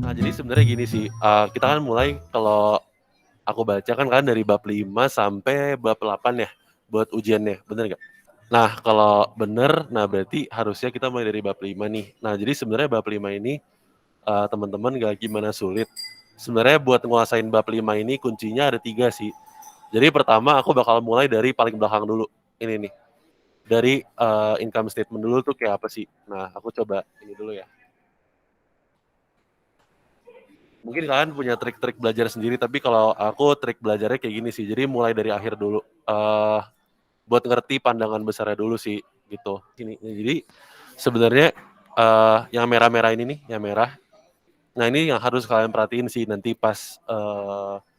Nah, jadi sebenarnya gini sih, kita kan mulai kalau aku baca kan dari bab 5 sampai bab 8 ya, buat ujiannya, bener nggak? Nah, kalau bener, nah berarti harusnya kita mulai dari bab 5 nih. Nah, jadi sebenarnya bab 5 ini, teman-teman nggak gimana sulit. Sebenarnya buat nguasain bab 5 ini kuncinya ada 3 sih. Jadi pertama aku bakal mulai dari paling belakang dulu, ini nih, dari, income statement dulu tuh kayak apa sih. Nah, aku coba ini dulu ya. Mungkin kalian punya trik-trik belajar sendiri, tapi kalau aku trik belajarnya kayak gini sih. Jadi mulai dari akhir dulu. Buat ngerti pandangan besarnya dulu sih, gitu. Jadi sebenarnya yang merah-merah ini nih, yang merah. Nah ini yang harus kalian perhatiin sih nanti pas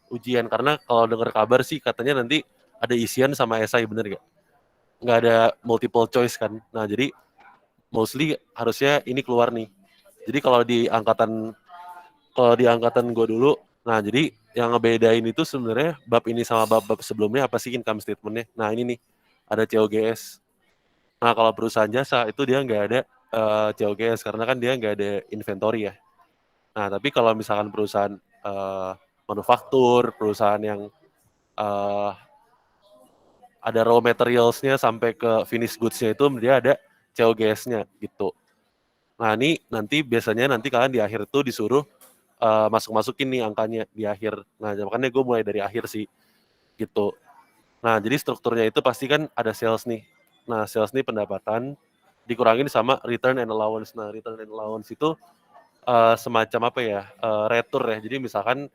ujian. Karena kalau dengar kabar sih katanya nanti ada isian sama esai, bener gak? Nggak ada multiple choice kan. Nah jadi mostly harusnya ini keluar nih. Jadi kalau di angkatan gue dulu, nah jadi yang ngebedain itu sebenarnya bab ini sama bab-bab sebelumnya apa sih income statementnya. Nah ini nih, ada COGS. Nah kalau perusahaan jasa itu dia nggak ada COGS karena kan dia nggak ada inventory ya. Nah tapi kalau misalkan perusahaan manufaktur, perusahaan yang uh, ada raw materials-nya sampai ke finish goods-nya itu dia ada COGS-nya gitu. Nah ini biasanya kalian di akhir itu disuruh masuk-masukin nih angkanya di akhir. Nah makanya gue mulai dari akhir sih gitu. Nah jadi strukturnya itu pasti kan ada sales nih. Nah sales nih pendapatan dikurangin sama return and allowance. Nah return and allowance itu semacam apa ya, retur ya. Jadi misalkan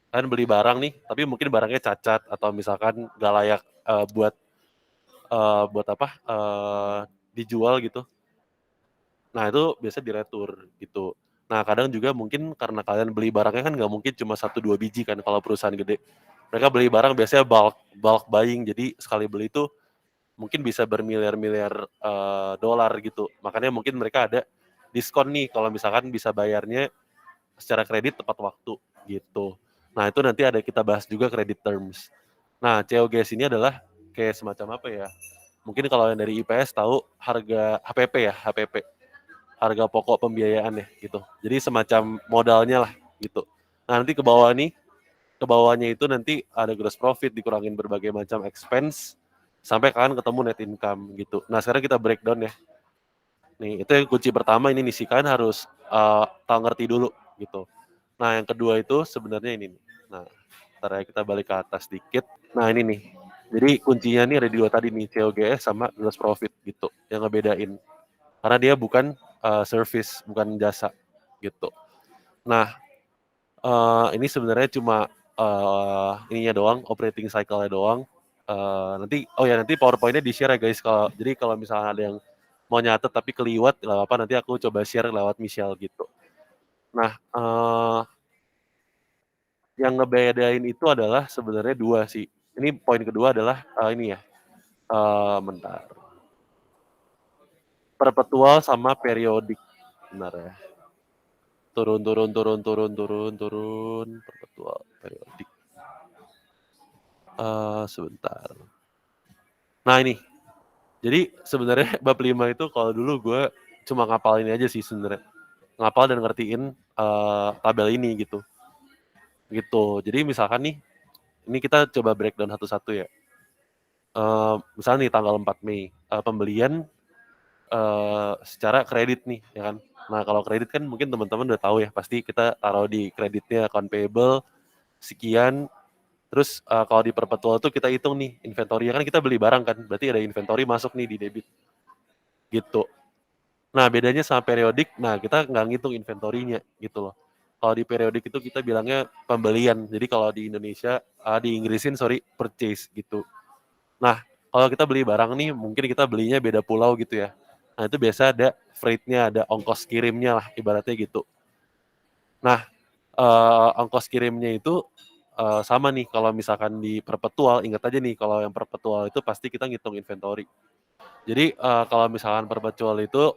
kalian beli barang nih, tapi mungkin barangnya cacat atau misalkan gak layak buat apa dijual gitu. Nah itu biasa diretur gitu. Nah kadang juga mungkin karena kalian beli barangnya kan nggak mungkin cuma 1-2 biji kan kalau perusahaan gede. Mereka beli barang biasanya bulk buying, jadi sekali beli itu mungkin bisa bermiliar-miliar dolar gitu. Makanya mungkin mereka ada diskon nih kalau misalkan bisa bayarnya secara kredit tepat waktu gitu. Nah itu nanti ada kita bahas juga credit terms. Nah COGS ini adalah kayak semacam apa ya? Mungkin kalau yang dari IPS tahu harga HPP ya, HPP. Harga pokok pembiayaan ya gitu. Jadi semacam modalnya lah gitu. Nah nanti ke bawah nih, ke bawahnya itu nanti ada gross profit dikurangin berbagai macam expense sampai kalian ketemu net income gitu. Nah sekarang kita breakdown ya. Nih itu yang kunci pertama ini nih sih, kalian harus tahu ngerti dulu gitu. Nah yang kedua itu sebenarnya ini nih. Nah ntar ya kita balik ke atas dikit. Nah ini nih. Jadi kuncinya nih ada di dua tadi nih, COGS sama gross profit gitu. Yang ngebedain. Karena dia bukan service, bukan jasa gitu. Nah, ini sebenarnya cuma ininya doang, operating cycle-nya doang. Nanti PowerPoint-nya di-share ya guys. Jadi kalau misalnya ada yang mau nyatet tapi keliwat, nggak apa-apa, nanti aku coba share lewat Michelle gitu. Nah, yang ngebedain itu adalah sebenarnya dua sih. Ini poin kedua adalah ini ya, bentar. Perpetual sama periodik, benar ya. Turun, perpetual, periodik. Sebentar. Nah ini, jadi sebenarnya bab 5 itu kalau dulu gue cuma ngapalin aja sih sebenarnya. Ngapal dan ngertiin tabel ini gitu. Gitu. Jadi misalkan nih, ini kita coba breakdown satu-satu ya. Misalnya nih tanggal 4 Mei, pembelian secara kredit nih, ya kan. Nah kalau kredit kan mungkin teman-teman udah tahu ya, pasti kita taruh di kreditnya account payable, sekian. Terus kalau di perpetual tuh kita hitung nih inventory kan, kita beli barang kan, berarti ada inventory masuk nih di debit gitu. Nah bedanya sama periodik, nah kita nggak ngitung inventory-nya gitu loh. Kalau di periodik itu kita bilangnya pembelian, jadi kalau di Indonesia, di Inggrisin purchase gitu. Nah kalau kita beli barang nih, mungkin kita belinya beda pulau gitu ya. Nah itu biasa ada freight-nya, ada ongkos kirimnya lah ibaratnya gitu. Nah ongkos kirimnya itu sama nih kalau misalkan di perpetual, ingat aja nih kalau yang perpetual itu pasti kita ngitung inventory. Jadi kalau misalkan perpetual itu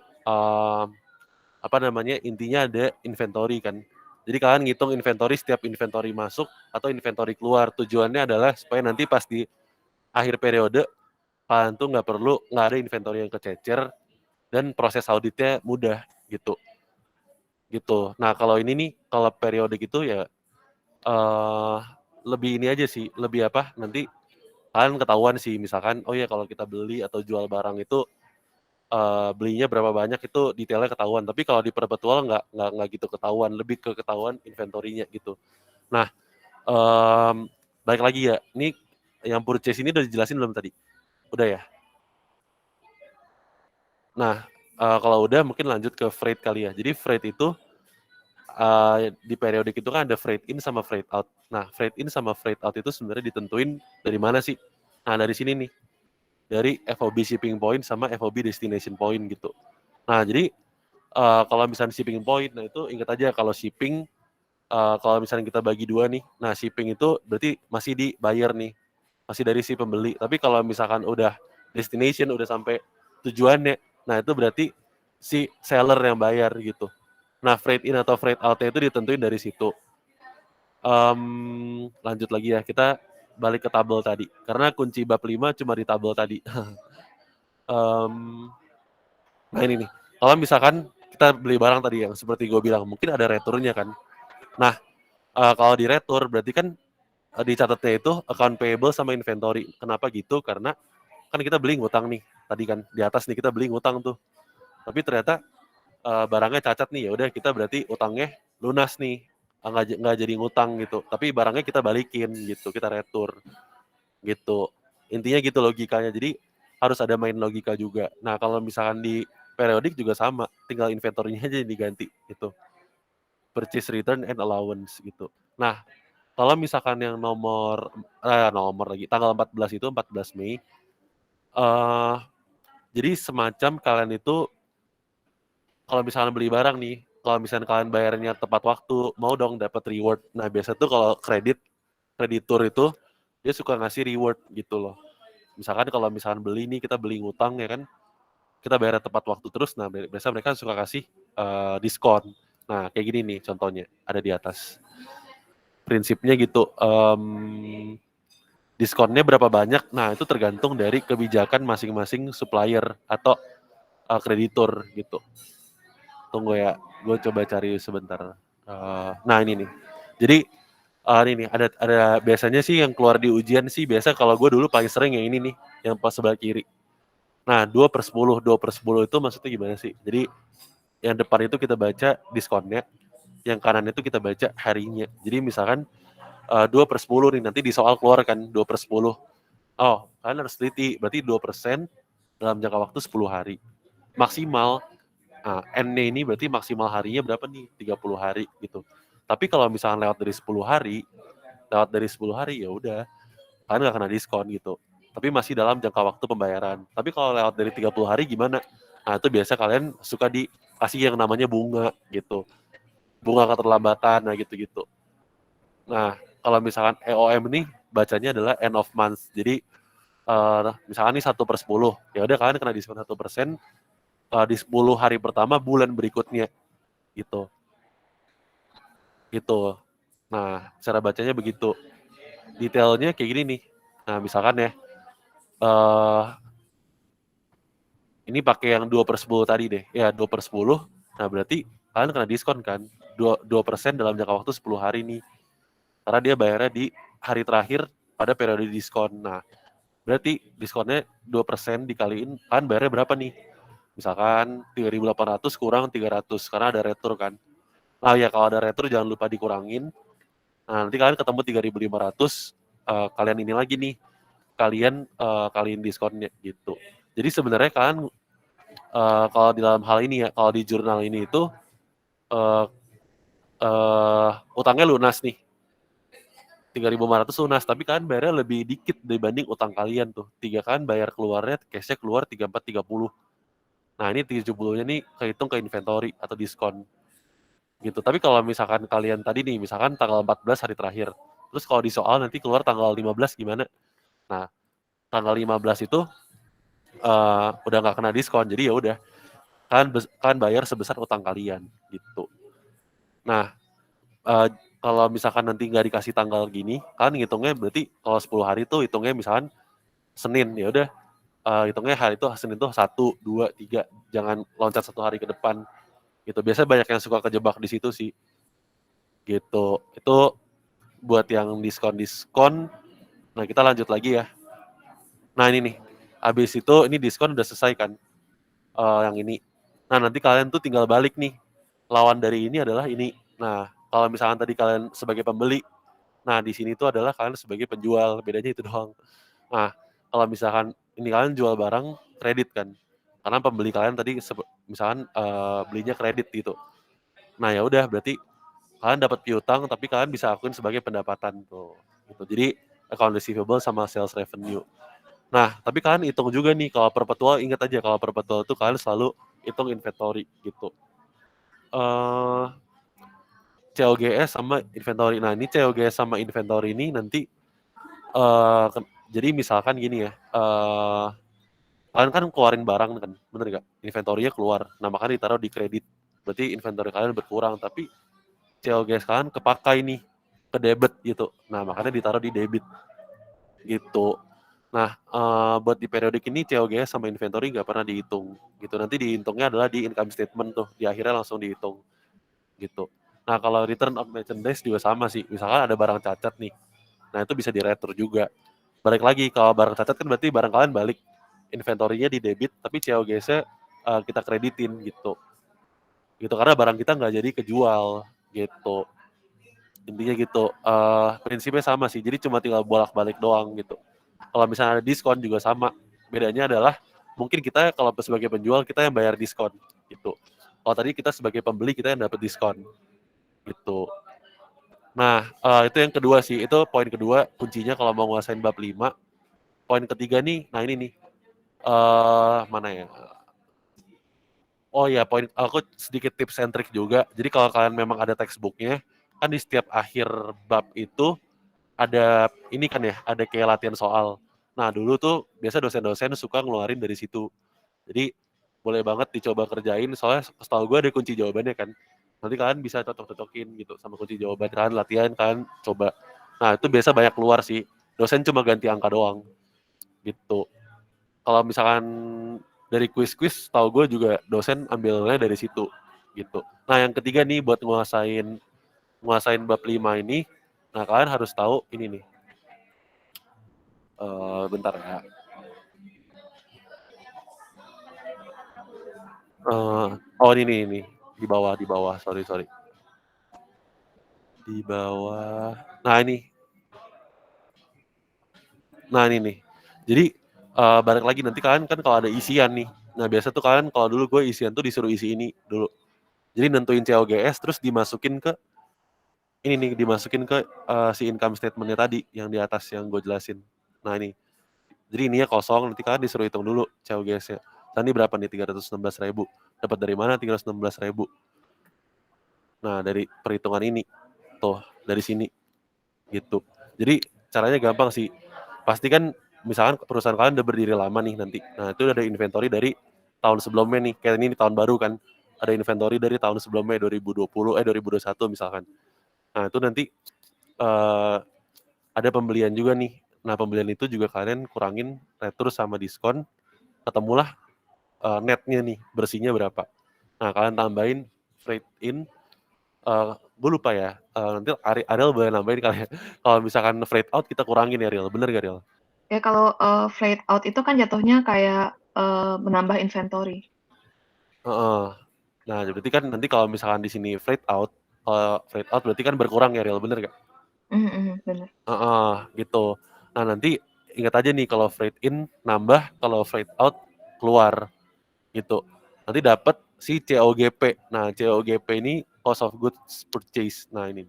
intinya ada inventory kan. Jadi kalian ngitung inventory setiap inventory masuk atau inventory keluar. Tujuannya adalah supaya nanti pas di akhir periode kalian tuh nggak ada inventory yang kececer dan proses auditnya mudah gitu. gitu. Nah, kalau ini nih, kalau periodik itu ya lebih ini aja sih, lebih apa, nanti kalian ketahuan sih misalkan, oh ya kalau kita beli atau jual barang itu belinya berapa banyak itu detailnya ketahuan. Tapi kalau di perpetual nggak gitu ketahuan, lebih ke ketahuan inventory-nya gitu. Nah, balik lagi ya, ini yang purchase ini udah dijelasin belum tadi? Udah ya? Nah, kalau udah mungkin lanjut ke freight kali ya. Jadi freight itu di periodik itu kan ada freight in sama freight out. Nah, freight in sama freight out itu sebenarnya ditentuin dari mana sih? Nah, dari sini nih. Dari FOB shipping point sama FOB destination point gitu. Nah, jadi kalau misalnya shipping point, nah itu ingat aja kalau shipping, kalau misalnya kita bagi dua nih, nah shipping itu berarti masih dibayar nih, masih dari si pembeli. Tapi kalau misalkan udah destination, udah sampai tujuannya, nah itu berarti si seller yang bayar gitu. Nah, freight in atau freight out itu ditentuin dari situ. Lanjut lagi ya, kita balik ke tabel tadi. Karena kunci bab 5 cuma di tabel tadi. Nah ini nih, kalau misalkan kita beli barang tadi yang seperti gue bilang, mungkin ada returnya kan. Nah, kalau di retur berarti kan dicatatnya itu account payable sama inventory. Kenapa gitu? Karena kan kita beli ngutang nih. Tadi kan di atas nih kita beli ngutang tuh. Tapi ternyata barangnya cacat nih, ya udah kita berarti utangnya lunas nih. Nggak jadi ngutang gitu. Tapi barangnya kita balikin gitu, kita retur gitu. Intinya gitu logikanya. Jadi harus ada main logika juga. Nah, kalau misalkan di periodik juga sama, tinggal inventory-nya aja yang diganti gitu. Purchase return and allowance gitu. Nah, kalau misalkan yang nomor lagi tanggal 14 itu 14 Mei jadi semacam kalian itu kalau misalkan beli barang nih, kalau misalkan kalian bayarnya tepat waktu, mau dong dapat reward. Nah, biasa tuh kalau kreditur itu dia suka ngasih reward gitu loh. Misalkan kalau misalkan beli nih, kita beli ngutang ya kan, kita bayar tepat waktu terus, nah biasa mereka suka kasih diskon. Nah, kayak gini nih contohnya, ada di atas. Prinsipnya gitu, diskonnya berapa banyak, nah itu tergantung dari kebijakan masing-masing supplier atau kreditur gitu. Tunggu ya, gue coba cari sebentar. Nah ini nih, jadi ini nih, ada biasanya sih yang keluar di ujian sih, biasa kalau gue dulu paling sering yang ini nih, yang pas sebelah kiri. Nah, 2/10 itu maksudnya gimana sih? Jadi yang depan itu kita baca diskonnya, yang kanan itu kita baca harinya. Jadi misalkan 2/10 nih, nanti di soal keluar kan 2/10. Oh, kalian harus teliti, berarti 2% dalam jangka waktu 10 hari. Maksimal, N-nya ini berarti maksimal harinya berapa nih? 30 hari gitu. Tapi kalau misalkan lewat dari 10 hari ya udah, kalian nggak kena diskon gitu. Tapi masih dalam jangka waktu pembayaran. Tapi kalau lewat dari 30 hari gimana? Nah, itu biasa kalian suka dikasih yang namanya bunga gitu. Bunga keterlambatan, nah gitu-gitu. Nah, kalau misalkan EOM nih bacanya adalah end of month. Jadi misalkan nih 1/10, ya udah kalian kena diskon 1% di 10 hari pertama bulan berikutnya gitu. Gitu. Nah, cara bacanya begitu. Detailnya kayak gini nih. Nah, misalkan ya, ini pakai yang 2/10 tadi deh. Ya, 2/10. Nah, berarti kalian kena diskon kan? 2% dalam jangka waktu 10 hari nih. Karena dia bayarnya di hari terakhir pada periode diskon. Nah, berarti diskonnya 2% dikaliin, kalian bayarnya berapa nih? Misalkan 3.800 kurang 300, karena ada retur kan. Nah ya, kalau ada retur jangan lupa dikurangin. Nah, nanti kalian ketemu 3.500, kalian ini lagi nih, kalian diskonnya gitu. Jadi sebenarnya kalian kalau di dalam hal ini ya, kalau di jurnal ini itu utangnya lunas nih, 3.500 lunas, tapi kalian bayarnya lebih dikit dibanding utang kalian tuh. 3 kan bayar keluarnya, cashnya keluar 34.30. Nah, ini 70-nya nih kehitung ke inventory atau diskon gitu. Tapi kalau misalkan kalian tadi nih, misalkan tanggal 14 hari terakhir, terus kalau di soal nanti keluar tanggal 15 gimana? Nah, tanggal 15 itu udah nggak kena diskon, jadi ya udah kalian bayar sebesar utang kalian gitu. Nah, kalau misalkan nanti nggak dikasih tanggal gini, kalian ngitungnya berarti kalau 10 hari itu hitungnya misalkan Senin, ya udah hitungnya hari itu Senin itu 1, 2, 3, jangan loncat 1 hari ke depan gitu. Biasanya banyak yang suka kejebak di situ sih, gitu. Itu buat yang diskon-diskon. Nah, kita lanjut lagi ya. Nah, ini nih. Habis itu ini diskon udah selesai kan, yang ini. Nah, nanti kalian tuh tinggal balik nih. Lawan dari ini adalah ini. Nah, kalau misalkan tadi kalian sebagai pembeli, nah di sini tuh adalah kalian sebagai penjual, bedanya itu doang. Nah, kalau misalkan ini kalian jual barang kredit kan, karena pembeli kalian tadi misalkan belinya kredit gitu. Nah ya udah berarti kalian dapat piutang tapi kalian bisa akuin sebagai pendapatan tuh. Gitu. Jadi account receivable sama sales revenue. Nah tapi kalian hitung juga nih kalau perpetual, ingat aja kalau perpetual itu kalian selalu hitung inventory gitu. COGS sama inventory. Nah ini COGS sama inventory ini nanti jadi misalkan gini ya, kalian kan keluarin barang kan, bener nggak? Inventory-nya keluar, nah makanya ditaruh di kredit. Berarti inventory kalian berkurang, tapi COGS kalian kepakai nih, ke debit gitu. Nah makanya ditaruh di debit gitu. Nah buat di periodik ini COGS sama inventory nggak pernah dihitung gitu. Nanti dihitungnya adalah di income statement tuh, di akhirnya langsung dihitung gitu. Nah kalau return of merchandise juga sama sih. Misalkan ada barang cacat nih, nah itu bisa diretur juga. Balik lagi, kalau barang cacat kan berarti barang kalian balik, inventory-nya di debit, tapi COGS-nya kita kreditin gitu. Gitu karena barang kita nggak jadi kejual gitu. Intinya gitu. Prinsipnya sama sih. Jadi cuma tinggal bolak-balik doang gitu. Kalau misalnya ada diskon juga sama. Bedanya adalah mungkin kita kalau sebagai penjual kita yang bayar diskon gitu. Kalau tadi kita sebagai pembeli kita yang dapat diskon gitu. Nah, itu yang kedua sih. Itu poin kedua kuncinya kalau mau nguasain bab 5. Poin ketiga nih, nah ini nih. Mana ya? Oh ya, poin aku sedikit tips and trick juga. Jadi kalau kalian memang ada textbooknya, kan di setiap akhir bab itu ada ini kan ya, ada kayak latihan soal. Nah dulu tuh biasa dosen-dosen suka ngeluarin dari situ. Jadi boleh banget dicoba kerjain, soalnya setahu gue ada kunci jawabannya kan. Nanti kalian bisa cocok-cocokin gitu sama kunci jawaban kalian, latihan kalian coba. Nah itu biasa banyak keluar sih. Dosen cuma ganti angka doang gitu. Kalau misalkan dari kuis-kuis, tahu gue juga dosen ambilnya dari situ gitu. Nah yang ketiga nih buat nguasain bab 5 ini, nah kalian harus tahu ini nih. Bentar ya. Oh ini di bawah, sorry. Di bawah. Nah ini nih. Jadi balik lagi nanti kalian kan kalau ada isian nih. Nah biasa tuh kalian kalau dulu gue isian tuh disuruh isi ini dulu. Jadi nentuin COGS terus dimasukin ke ini nih, dimasukin ke si income statement-nya tadi yang di atas yang gue jelasin. Nah ini. Jadi ininya kosong, nanti kalian disuruh hitung dulu COGS-nya. Tadi berapa nih 316.000. Dapat dari mana 316.000? Nah dari perhitungan ini. Tuh dari sini gitu. Jadi caranya gampang sih. Pasti kan misalkan perusahaan kalian udah berdiri lama nih nanti. Nah itu ada inventory dari tahun sebelumnya nih. Kayak ini tahun baru kan. Ada inventory dari tahun sebelumnya 2021 misalkan. Nah itu nanti ada pembelian juga nih. Nah pembelian itu juga kalian kurangin retur sama diskon. Ketemulah netnya nih, bersihnya berapa. Nah kalian tambahin freight in. Gue lupa ya, nanti Ariel boleh nambahin kali ya. Kalau misalkan freight out kita kurangin ya Ariel, bener gak Ariel? Ya kalau freight out itu kan jatuhnya kayak menambah inventory. Nah berarti kan nanti kalau misalkan di sini freight out berarti kan berkurang ya Ariel, bener gak? Bener. Gitu. Nah nanti ingat aja nih kalau freight in nambah, kalau freight out keluar gitu. Nanti dapat si COGP. Nah COGP ini cost of goods purchase. Nah ini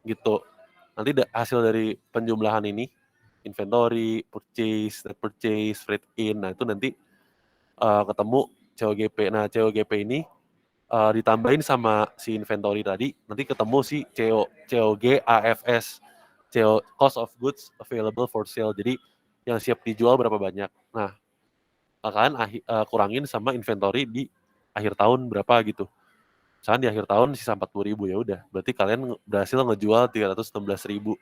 gitu. Nanti hasil dari penjumlahan ini, inventory, purchase, net purchase, freight in, nah itu nanti ketemu COGP. Nah COGP ini ditambahin sama si inventory tadi, nanti ketemu si COGAFS, cost of goods available for sale. Jadi yang siap dijual berapa banyak. Nah kalian kurangin sama inventory di akhir tahun berapa gitu. Misalkan di akhir tahun sisa 40.000 ya udah. Berarti kalian berhasil ngejual 316.000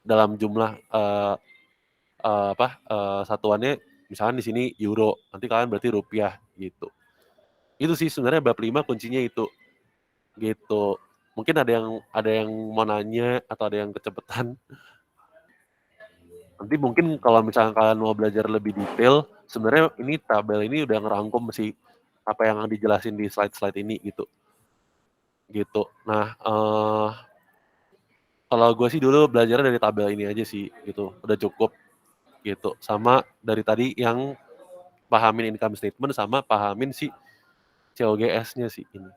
dalam jumlah satuannya. Misalkan di sini euro, nanti kalian berarti rupiah gitu. Itu sih sebenarnya bab 5 kuncinya itu, gitu. Mungkin ada yang mau nanya atau ada yang kecepatan. Nanti mungkin kalau misalnya kalian mau belajar lebih detail, sebenarnya ini tabel ini udah ngerangkum sih apa yang dijelasin di slide-slide ini gitu. Gitu. Nah, kalau gue sih dulu belajar dari tabel ini aja sih gitu, udah cukup gitu. Sama dari tadi yang pahamin income statement sama pahamin si COGS-nya sih ini.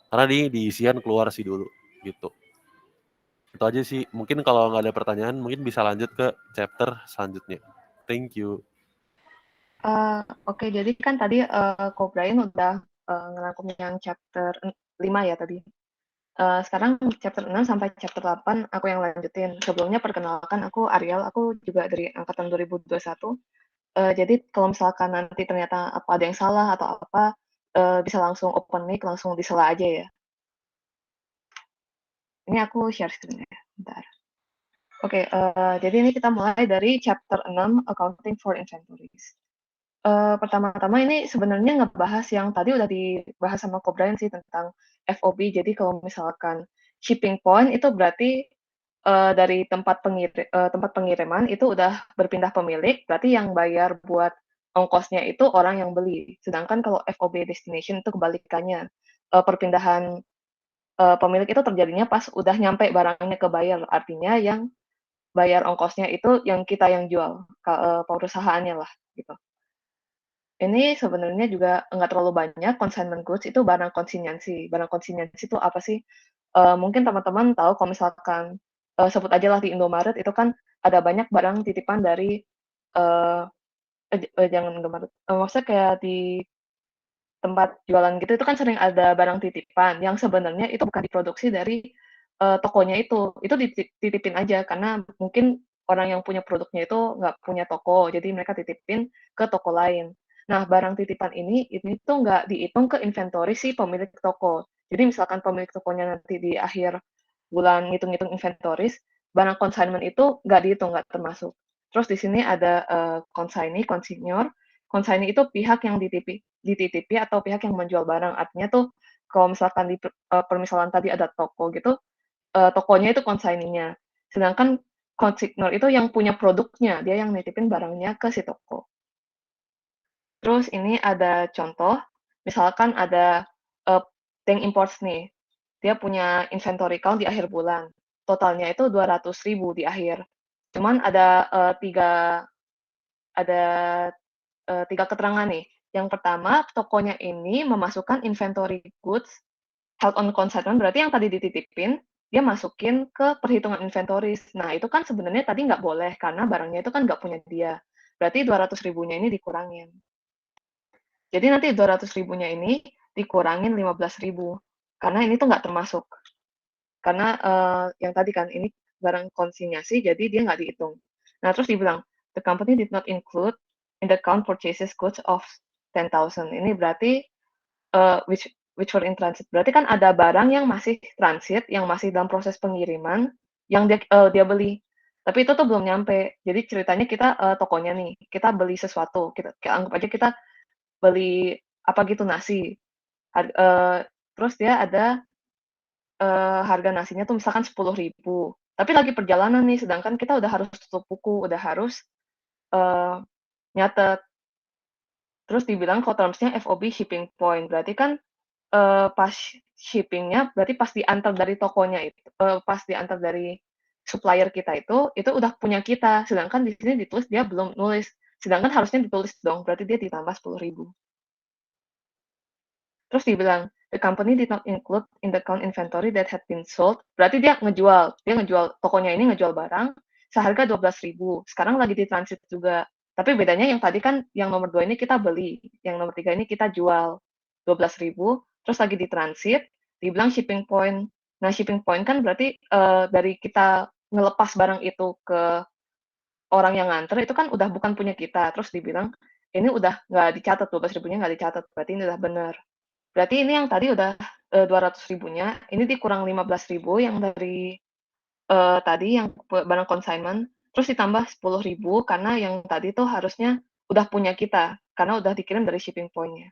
Karena di isian keluar sih dulu gitu. Itu aja sih. Mungkin kalau nggak ada pertanyaan, mungkin bisa lanjut ke chapter selanjutnya. Thank you. Oke, jadi kan tadi Ko Brian udah ngerangkum yang chapter 5 ya tadi. Sekarang chapter 6 sampai chapter 8 aku yang lanjutin. Sebelumnya perkenalkan aku Ariel, aku juga dari angkatan 2021. Jadi kalau misalkan nanti ternyata ada yang salah atau apa, bisa langsung open mic, langsung disela aja ya. Ini aku share screen ya, bentar. Oke, jadi ini kita mulai dari chapter 6, Accounting for Inventories. Pertama-tama ini sebenarnya ngebahas yang tadi udah dibahas sama Ko Brian sih tentang FOB. Jadi kalau misalkan shipping point itu berarti, dari tempat pengiriman itu udah berpindah pemilik, berarti yang bayar buat ongkosnya itu orang yang beli. Sedangkan kalau FOB destination itu kebalikannya, perpindahan, pemilik itu terjadinya pas udah nyampe barangnya ke buyer, artinya yang bayar ongkosnya itu yang kita yang jual, perusahaannya lah, gitu. Ini sebenarnya juga nggak terlalu banyak, consignment goods itu barang konsinyasi. Barang konsinyasi itu apa sih? Mungkin teman-teman tahu kalau misalkan, sebut aja lah di Indomaret itu kan ada banyak barang titipan dari, eee, jangan Indomaret, maksudnya kayak di tempat jualan gitu, itu kan sering ada barang titipan yang sebenarnya itu bukan diproduksi dari, tokonya itu dititipin aja karena mungkin orang yang punya produknya itu nggak punya toko, jadi mereka titipin ke toko lain. Nah, barang titipan ini tuh nggak dihitung ke inventory si pemilik toko. Jadi misalkan pemilik tokonya nanti di akhir bulan ngitung-ngitung inventories, barang consignment itu nggak dihitung, nggak termasuk. Terus di sini ada, consignee, consignor. Consignee itu pihak yang dititipi atau pihak yang menjual barang. Artinya tuh kalau misalkan di permisalan tadi ada toko gitu, tokonya itu consignee-nya. Sedangkan consignor itu yang punya produknya, dia yang nitipin barangnya ke si toko. Terus ini ada contoh, misalkan ada, eee, Tank Imports nih, dia punya inventory count di akhir bulan, totalnya itu 200.000 di akhir. Cuman ada, 3 keterangan nih. Yang pertama, tokonya ini memasukkan inventory goods held on consignment, berarti yang tadi dititipin, dia masukin ke perhitungan inventories. Nah, itu kan sebenarnya tadi nggak boleh, karena barangnya itu kan nggak punya dia. Berarti 200.000-nya ini dikurangin. Jadi nanti 200.000-nya ini dikurangin 15.000, karena ini tuh nggak termasuk. Karena, yang tadi kan ini barang konsinyasi jadi dia nggak dihitung. Nah terus dibilang, "The company did not include in the count purchases goods of 10,000." Ini berarti, which were in transit. Berarti kan ada barang yang masih transit, yang masih dalam proses pengiriman, yang dia beli. Tapi itu tuh belum nyampe. Jadi ceritanya kita, tokonya nih, kita beli sesuatu, kita anggap aja kita beli apa gitu, nasi, terus dia ada, harga nasinya tuh misalkan 10.000, tapi lagi perjalanan nih, sedangkan kita udah harus tutup buku, udah harus, eee, nyatet. Terus dibilang kalau terms-nya FOB shipping point, berarti kan, pas shipping-nya berarti pas diantar dari tokonya itu pas diantar dari supplier kita itu udah punya kita, sedangkan di sini ditulis dia belum nulis, sedangkan harusnya ditulis dong, berarti dia ditambah 10.000. Terus dibilang, "The company did not include in the count inventory that had been sold." Berarti dia ngejual tokonya ini ngejual barang seharga 12.000. Sekarang lagi ditransit juga. Tapi bedanya yang tadi kan yang nomor 2 ini kita beli, yang nomor 3 ini kita jual 12.000, terus lagi ditransit, dibilang shipping point. Nah, shipping point kan berarti, dari kita ngelepas barang itu ke orang yang nganter itu kan udah bukan punya kita, terus dibilang, "Ini udah nggak dicatat, 12.000-nya nggak dicatat, berarti ini udah bener." Berarti ini yang tadi udah, 200.000-nya, ini dikurang 15.000 yang dari, tadi yang barang consignment, terus ditambah 10.000 karena yang tadi tuh harusnya udah punya kita, karena udah dikirim dari shipping point-nya.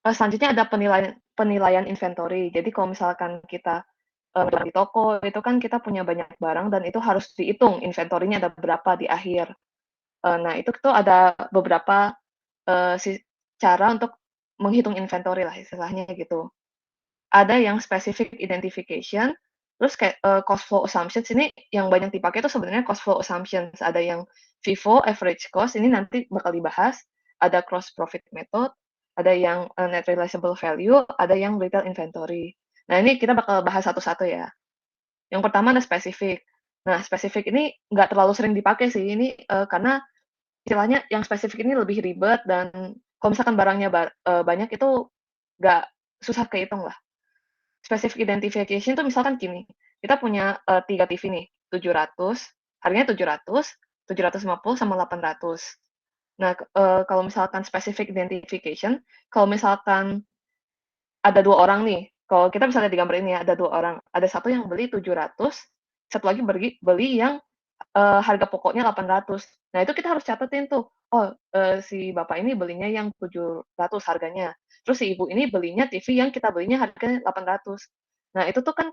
Selanjutnya ada penilaian penilaian inventory. Jadi kalau misalkan kita, di toko itu kan kita punya banyak barang dan itu harus dihitung inventory-nya ada berapa di akhir. Nah itu tuh ada beberapa, cara untuk menghitung inventory lah istilahnya gitu. Ada yang specific identification, terus kayak, cost flow assumptions ini yang banyak dipakai itu sebenarnya cost flow assumptions. Ada yang FIFO, average cost, ini nanti bakal dibahas, ada gross profit method, ada yang, net realizable value, ada yang retail inventory. Nah, ini kita bakal bahas satu-satu ya. Yang pertama ada spesifik. Nah, spesifik ini nggak terlalu sering dipakai sih, ini, karena istilahnya yang spesifik ini lebih ribet dan kalau misalkan barangnya banyak itu nggak susah kehitung lah. Specific identification tuh misalkan gini, kita punya, 3 TV nih, 700, harganya 700, 750, sama 800. Nah, kalau misalkan specific identification, kalau misalkan ada 2 orang nih, kalau kita bisa lihat di gambar ini ya, ada 2 orang, ada satu yang beli 700, satu lagi beli yang, harga pokoknya 800. Nah, itu kita harus catetin tuh, oh, si bapak ini belinya yang 700 harganya, terus si ibu ini belinya TV yang kita belinya harganya 800. Nah, itu tuh kan,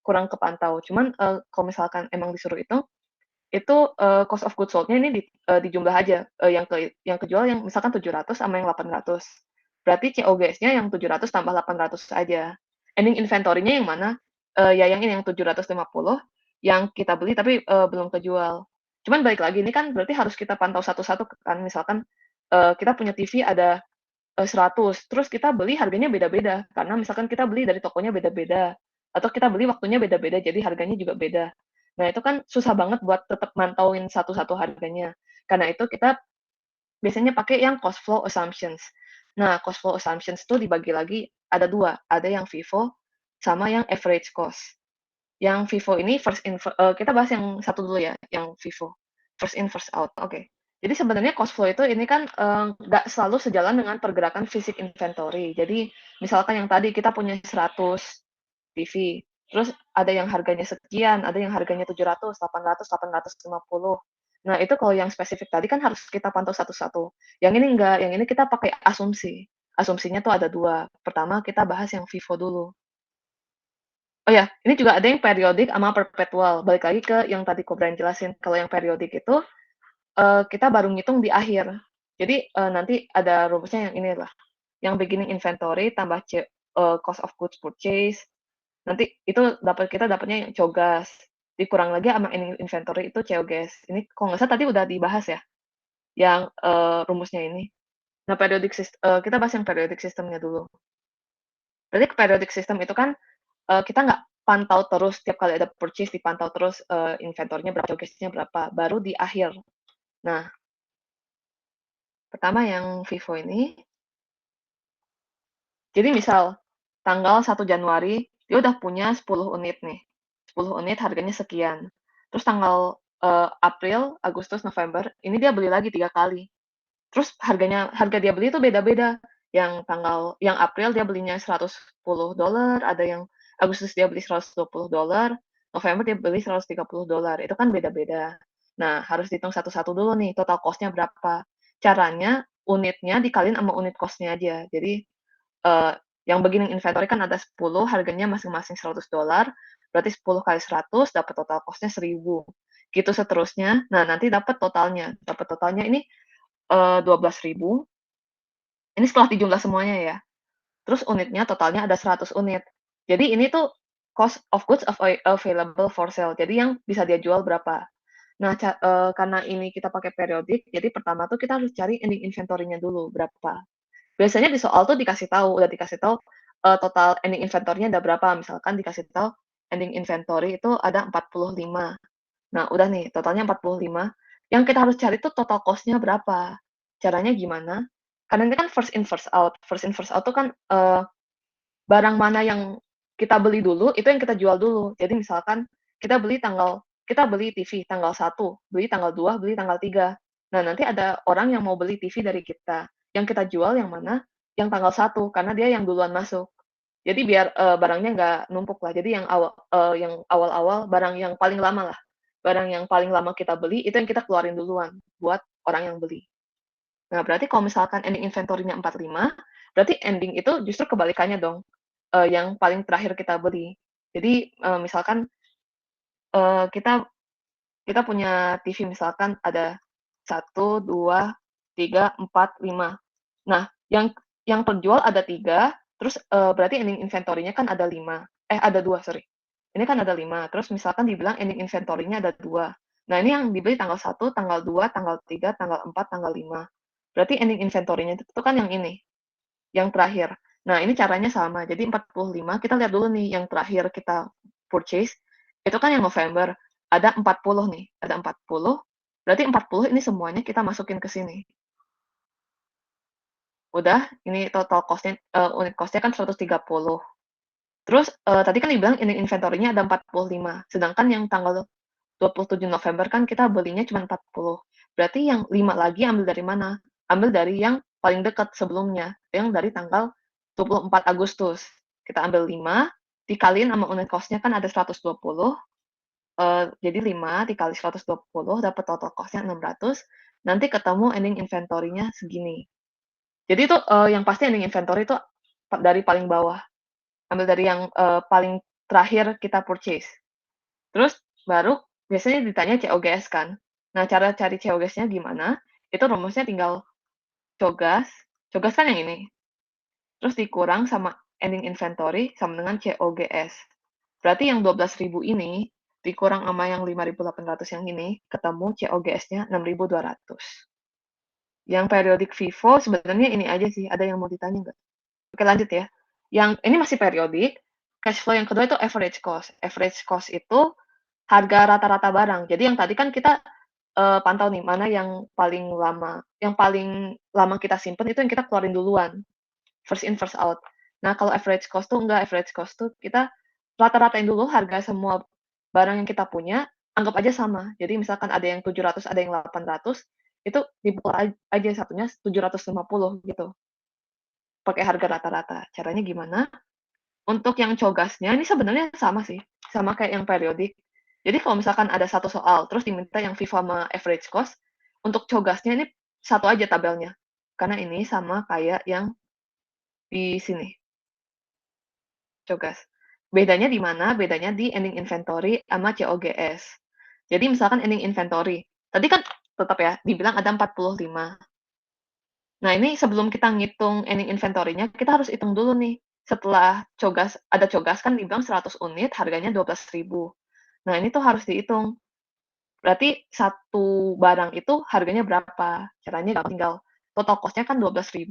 kurang kepantau, cuman, kalau misalkan emang disuruh itu, cost of goods sold-nya ini dijumlah aja, yang kejual yang misalkan 700 sama yang 800. Berarti COGS-nya yang 700 tambah 800 aja. Ending inventory-nya yang mana? Ya yang ini, yang 750 yang kita beli tapi, belum kejual. Cuman balik lagi, ini kan berarti harus kita pantau satu-satu kan, misalkan, kita punya TV ada, 100, terus kita beli harganya beda-beda, karena misalkan kita beli dari tokonya beda-beda, atau kita beli waktunya beda-beda, jadi harganya juga beda. Nah, itu kan susah banget buat tetap mantauin satu-satu harganya. Karena itu kita biasanya pakai yang cost flow assumptions. Nah, cost flow assumptions itu dibagi lagi ada 2, ada yang FIFO sama yang average cost. Yang FIFO ini kita bahas yang satu dulu ya, yang FIFO, first in first out, oke. Jadi sebenarnya cost flow itu ini kan, nggak selalu sejalan dengan pergerakan fisik inventory. Jadi misalkan yang tadi kita punya 100 TV, terus ada yang harganya sekian, ada yang harganya 700, 800, 850. Nah, itu kalau yang spesifik tadi kan harus kita pantau satu-satu. Yang ini enggak, yang ini kita pakai asumsi. Asumsinya tuh ada 2. Pertama kita bahas yang FIFO dulu. Oh ya, ini juga ada yang periodik sama perpetual. Balik lagi ke yang tadi Brian jelasin. Kalau yang periodik itu, kita baru ngitung di akhir. Jadi, nanti ada rumusnya yang inilah, yang beginning inventory tambah cost of goods purchase, nanti itu kita dapatnya yang COGAS, dikurang lagi sama ending inventory itu COGS. Ini kalau nggak salah tadi udah dibahas ya, yang, rumusnya ini. Nah, kita bahas yang periodic system-nya dulu. Berarti periodic system itu kan, kita nggak pantau terus tiap kali ada purchase dipantau terus, inventornya berapa, COGS-nya berapa, baru di akhir. Nah, pertama yang Vivo ini, jadi misal tanggal 1 Januari dia udah punya 10 unit nih, 10 unit harganya sekian. Terus tanggal, April, Agustus, November, ini dia beli lagi 3 kali. Terus harga dia beli itu beda-beda, yang April dia belinya $110, ada yang Agustus dia beli $120, November dia beli $130, itu kan beda-beda. Nah, harus dihitung satu-satu dulu nih, total cost-nya berapa. Caranya, unitnya dikaliin sama unit cost-nya aja. Jadi, yang beginning inventory kan ada 10, harganya masing-masing $100, berarti 10 kali 100 dapat total cost-nya 1.000. Gitu seterusnya. Nah, nanti dapat totalnya. Dapat totalnya ini 12.000, ini setelah dijumlah semuanya ya. Terus unitnya totalnya ada 100 unit. Jadi ini tuh cost of goods available for sale, jadi yang bisa dia jual berapa. Nah, karena ini kita pakai periodik, jadi pertama tuh kita harus cari ending inventory-nya dulu berapa. Biasanya di soal tuh dikasih tahu, udah dikasih tahu, total ending inventory-nya ada berapa, misalkan dikasih tahu ending inventory itu ada 45. Nah, udah nih totalnya 45, yang kita harus cari tuh total cost-nya berapa. Caranya gimana? Karena ini kan first in first out. First in first out tuh kan, barang mana yang kita beli dulu, itu yang kita jual dulu. Jadi misalkan kita beli TV tanggal 1, beli tanggal 2, beli tanggal 3. Nah, nanti ada orang yang mau beli TV dari kita. Yang kita jual yang mana? Yang tanggal 1, karena dia yang duluan masuk. Jadi biar, barangnya nggak numpuk lah. Jadi yang awal-awal barang yang paling lama lah. Barang yang paling lama kita beli, itu yang kita keluarin duluan buat orang yang beli. Nah, berarti kalau misalkan ending inventory-nya 45, berarti ending itu justru kebalikannya dong, yang paling terakhir kita beli. Jadi, misalkan, kita kita punya TV misalkan ada 1, 2, 3, 4, 5. Nah, yang terjual ada 3, terus, berarti ending inventory-nya kan ada 5, ada 2 sorry. Ini kan ada 5, terus misalkan dibilang ending inventory-nya ada 2. Nah, ini yang dibeli tanggal 1, tanggal 2, tanggal 3, tanggal 4, tanggal 5. Berarti ending inventory-nya itu kan yang ini, yang terakhir. Nah, ini caranya sama. Jadi 45, kita lihat dulu nih yang terakhir kita purchase, itu kan yang November, ada 40 nih, ada 40, berarti 40 ini semuanya kita masukin ke sini. Udah, ini total cost-nya, unit cost-nya kan 130. Terus, tadi kan dibilang ini inventory-nya ada 45, sedangkan yang tanggal 27 November kan kita belinya cuma 40. Berarti yang 5 lagi ambil dari mana? Ambil dari yang paling dekat sebelumnya, yang dari tanggal 24 Agustus. Kita ambil 5, dikaliin sama unit cost-nya kan ada 120, jadi 5 dikali 120 dapat total cost-nya 600, nanti ketemu ending inventory-nya segini. Jadi itu, yang pasti ending inventory itu dari paling bawah, ambil dari yang, paling terakhir kita purchase. Terus baru biasanya ditanya COGS kan. Nah, cara cari COGS-nya gimana, itu rumusnya tinggal cogas, cogas kan yang ini, terus dikurang sama ending inventory sama dengan COGS. Berarti yang 12.000 ini dikurang sama yang 5.800 yang ini, ketemu COGS-nya 6.200. Yang periodic FIFO sebenarnya ini aja sih, ada yang mau ditanya nggak? Oke lanjut ya. Yang ini masih periodik, cash flow yang kedua itu average cost. Average cost itu harga rata-rata barang. Jadi yang tadi kan kita, pantau nih mana yang paling lama kita simpen itu yang kita keluarin duluan, first in first out. Nah kalau average cost tuh enggak, average cost tuh kita rata-ratain dulu harga semua barang yang kita punya, anggap aja sama. Jadi misalkan ada yang 700, ada yang 800, itu dipukul aja satunya 750 gitu, pakai harga rata-rata. Caranya gimana? Untuk yang cogasnya ini sebenarnya sama sih, sama kayak yang periodik. Jadi kalau misalkan ada satu soal, terus diminta yang FIFO sama average cost, untuk cogasnya ini satu aja tabelnya. Karena ini sama kayak yang di sini, cogas. Bedanya di mana? Bedanya di ending inventory sama COGS. Jadi misalkan ending inventory, tadi kan tetap ya, dibilang ada 45. Nah, ini sebelum kita ngitung ending inventory-nya, kita harus hitung dulu nih. Setelah cogas, ada cogas kan dibilang 100 unit, harganya 12.000. Nah, ini tuh harus dihitung. Berarti satu barang itu harganya berapa? Caranya gampang, tinggal total cost-nya kan 12.000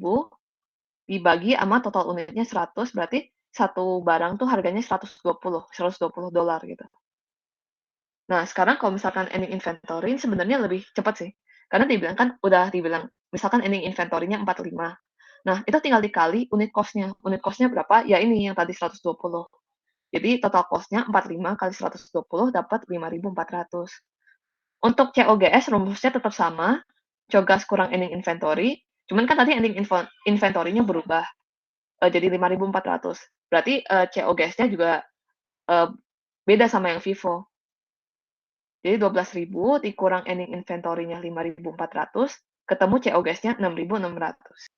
dibagi sama total unitnya 100, berarti satu barang tuh harganya 120 dolar gitu. Nah, sekarang kalau misalkan ending inventory sebenarnya lebih cepat sih. Karena dibilang kan udah dibilang, misalkan ending inventory-nya 45. Nah, itu tinggal dikali unit cost-nya. Unit cost-nya berapa? Ya ini yang tadi 120. Jadi total cost-nya 45 kali 120 dapat 5.400. Untuk COGS rumusnya tetap sama, cogas kurang ending inventory, cuman kan tadi ending inventory-nya berubah, jadi 5.400. Berarti, COGS-nya juga, eee, beda sama yang FIFO. Jadi 12.000 dikurang ending inventory-nya 5.400, ketemu COGS-nya 6.600.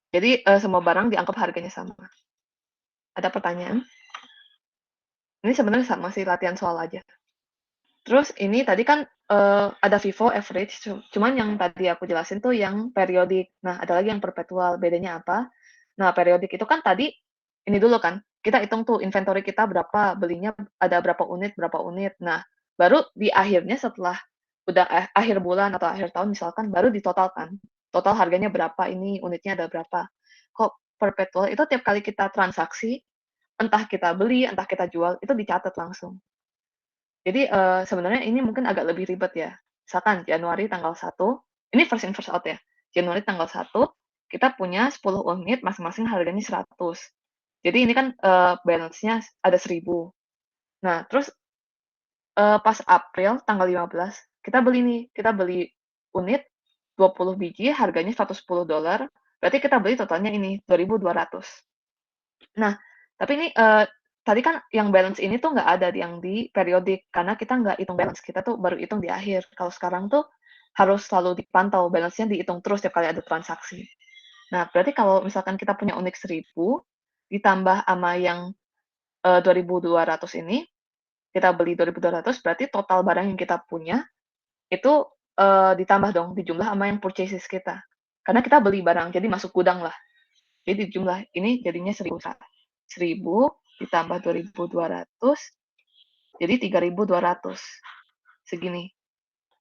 Jadi, semua barang dianggap harganya sama. Ada pertanyaan? Ini sebenarnya sama sih, latihan soal aja. Terus ini tadi kan, ada FIFO, average, cuman yang tadi aku jelasin tuh yang periodik. Nah, ada lagi yang perpetual, bedanya apa? Nah, periodik itu kan tadi, ini dulu kan, kita hitung tuh inventory kita berapa, belinya ada berapa unit. Nah, baru di akhirnya setelah udah akhir bulan atau akhir tahun misalkan, baru ditotalkan. Total harganya berapa, ini unitnya ada berapa. Kok perpetual itu tiap kali kita transaksi, entah kita beli, entah kita jual, itu dicatat langsung. Jadi, sebenarnya ini mungkin agak lebih ribet ya. Misalkan Januari tanggal 1, ini first in first out ya. Januari tanggal 1, kita punya 10 unit masing-masing harganya 100. Jadi ini kan, balance-nya ada 1.000. Nah, terus, pas April tanggal 15, kita beli unit 20 biji harganya $110, berarti kita beli totalnya ini 2.200. Nah, tapi ini, tadi kan yang balance ini tuh nggak ada yang di periodik, karena kita nggak hitung balance, kita tuh baru hitung di akhir. Kalau sekarang tuh harus selalu dipantau, balance-nya dihitung terus tiap kali ada transaksi. Nah, berarti kalau misalkan kita punya unit 1.000 ditambah sama yang, 2.200 ini, kita beli 2.200 berarti total barang yang kita punya itu, ditambah dong, dijumlah sama yang purchases kita. Karena kita beli barang, jadi masuk gudang lah. Jadi jumlah ini jadinya 1.000 ditambah 2.200 jadi 3.200 segini.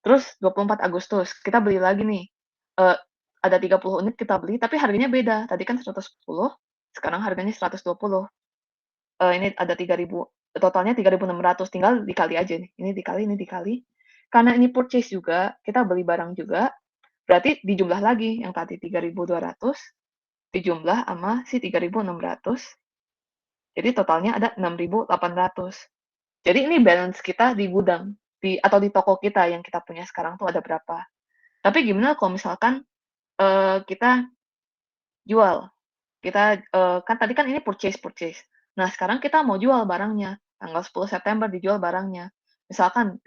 Terus 24 Agustus kita beli lagi nih, eee, ada 30 unit kita beli tapi harganya beda, tadi kan 110, sekarang harganya 120. Ini ada 3.000, totalnya 3.600 tinggal dikali aja nih, ini dikali. Karena ini purchase juga, kita beli barang juga, berarti dijumlah lagi yang tadi 3.200 dijumlah sama si 3.600, jadi totalnya ada 6.800. Jadi ini balance kita di gudang, atau di toko kita yang kita punya sekarang tuh ada berapa. Tapi gimana kalau misalkan, kita jual, kan tadi kan ini purchase. Nah, sekarang kita mau jual barangnya, tanggal 10 September dijual barangnya. Misalkan,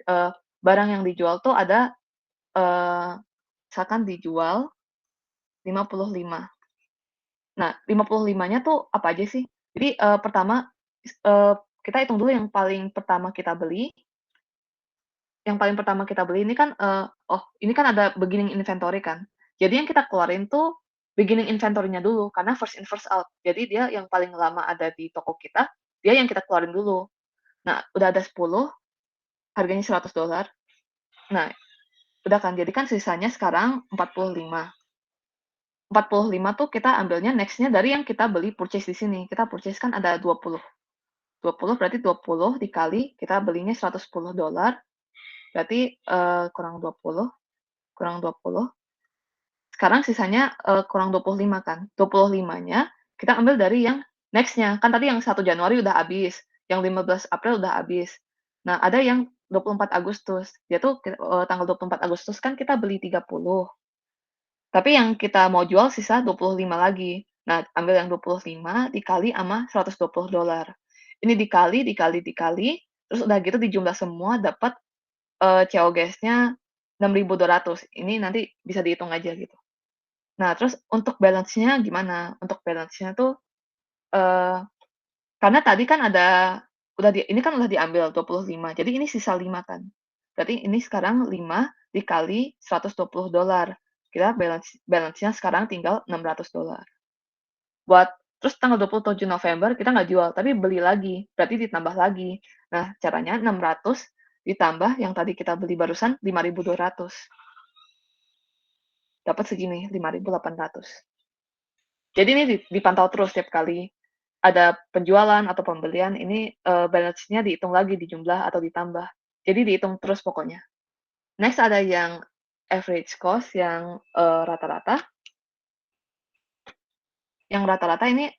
barang yang dijual tuh ada, misalkan dijual 55. Nah, 55-nya tuh apa aja sih? Jadi, pertama, kita hitung dulu yang paling pertama kita beli ini kan, ini kan ada beginning inventory kan. Jadi yang kita keluarin tuh beginning inventory-nya dulu, karena first in first out. Jadi dia yang paling lama ada di toko kita, dia yang kita keluarin dulu. Nah, udah ada 10, harganya $100. Nah, udah kan, jadi kan sisanya sekarang 45. 45 tuh kita ambilnya next-nya dari yang kita beli purchase di sini. Kita purchase kan ada 20. 20 berarti 20 dikali kita belinya $110, berarti, kurang 20, sekarang sisanya, kurang 25 kan. 25-nya kita ambil dari yang next-nya, kan tadi yang 1 Januari udah habis, yang 15 April udah habis. Nah, ada yang 24 Agustus, dia tuh tanggal 24 Agustus kan kita beli 30, tapi yang kita mau jual sisa 25 lagi. Nah, ambil yang 25 dikali sama $120. Ini dikali, terus udah gitu dijumlah semua dapat, COGS-nya 6.200. Ini nanti bisa dihitung aja gitu. Nah, terus untuk balance-nya gimana? Untuk balance-nya tuh, eee, karena tadi kan ini kan udah diambil 25, jadi ini sisa 5 kan. Berarti ini sekarang 5 dikali $120. Kita balance-nya sekarang tinggal $600. Terus tanggal 27 November kita nggak jual, tapi beli lagi, berarti ditambah lagi. Nah, caranya 600 ditambah yang tadi kita beli barusan 5.200, dapat segini, 5.800. Jadi ini dipantau terus setiap kali ada penjualan atau pembelian, ini, balance-nya dihitung lagi, dijumlah atau ditambah. Jadi dihitung terus pokoknya. Next ada yang average cost yang, rata-rata. Yang rata-rata ini,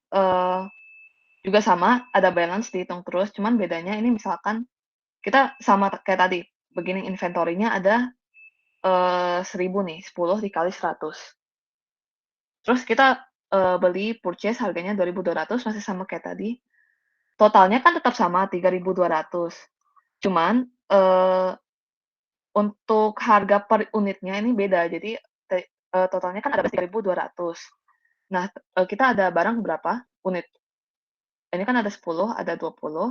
juga sama, ada balance dihitung terus, cuman bedanya ini misalkan kita sama kayak tadi, beginning inventory-nya ada, 1.000 nih, 10 dikali 100. Terus kita, beli purchase harganya 2.200 masih sama kayak tadi. Totalnya kan tetap sama 3.200. Cuman, untuk harga per unitnya ini beda. Jadi, totalnya kan ada 3.200. Nah, kita ada barang berapa unit? Ini kan ada 10, ada 20,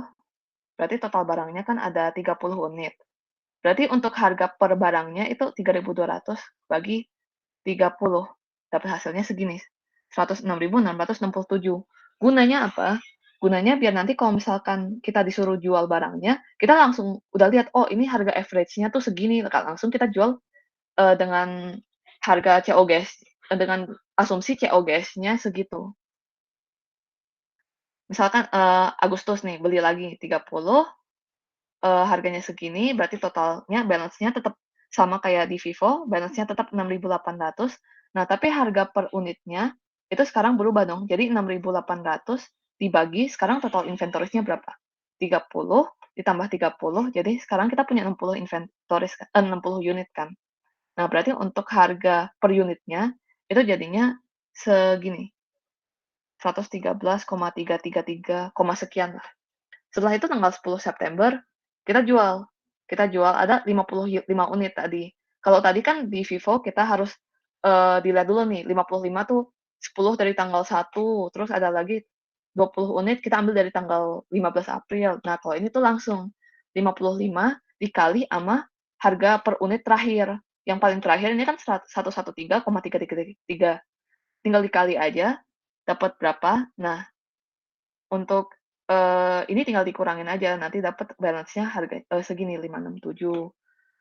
berarti total barangnya kan ada 30 unit. Berarti untuk harga per barangnya itu 3.200 bagi 30, dapat hasilnya segini, 106.667. Gunanya apa? Gunanya biar nanti kalau misalkan kita disuruh jual barangnya, kita langsung udah lihat, "Oh, ini harga average-nya tuh segini," langsung kita jual, dengan harga COGS, dengan asumsi COGS-nya segitu. Misalkan, Agustus nih beli lagi 30, harganya segini, berarti totalnya balance-nya tetap sama kayak di Vivo, balance-nya tetap 6.800. Nah, tapi harga per unitnya itu sekarang berubah dong. Jadi 6.800 dibagi sekarang total inventories-nya berapa? 30 ditambah 30, jadi sekarang kita punya 60 inventories 60 unit kan. Nah, berarti untuk harga per unitnya itu jadinya segini, 113,333, sekian lah. Setelah itu tanggal 10 September kita jual. Kita jual ada 55 unit tadi. Kalau tadi kan di Vivo kita harus, dilihat dulu nih 55 tuh 10 dari tanggal 1, terus ada lagi 20 unit kita ambil dari tanggal 15 April. Nah, kalau ini tuh langsung 55 dikali sama harga per unit terakhir. Yang paling terakhir ini kan 113,333. Tinggal dikali aja dapat berapa. Nah, untuk, ini tinggal dikurangin aja, nanti dapat balance-nya harga segini 567.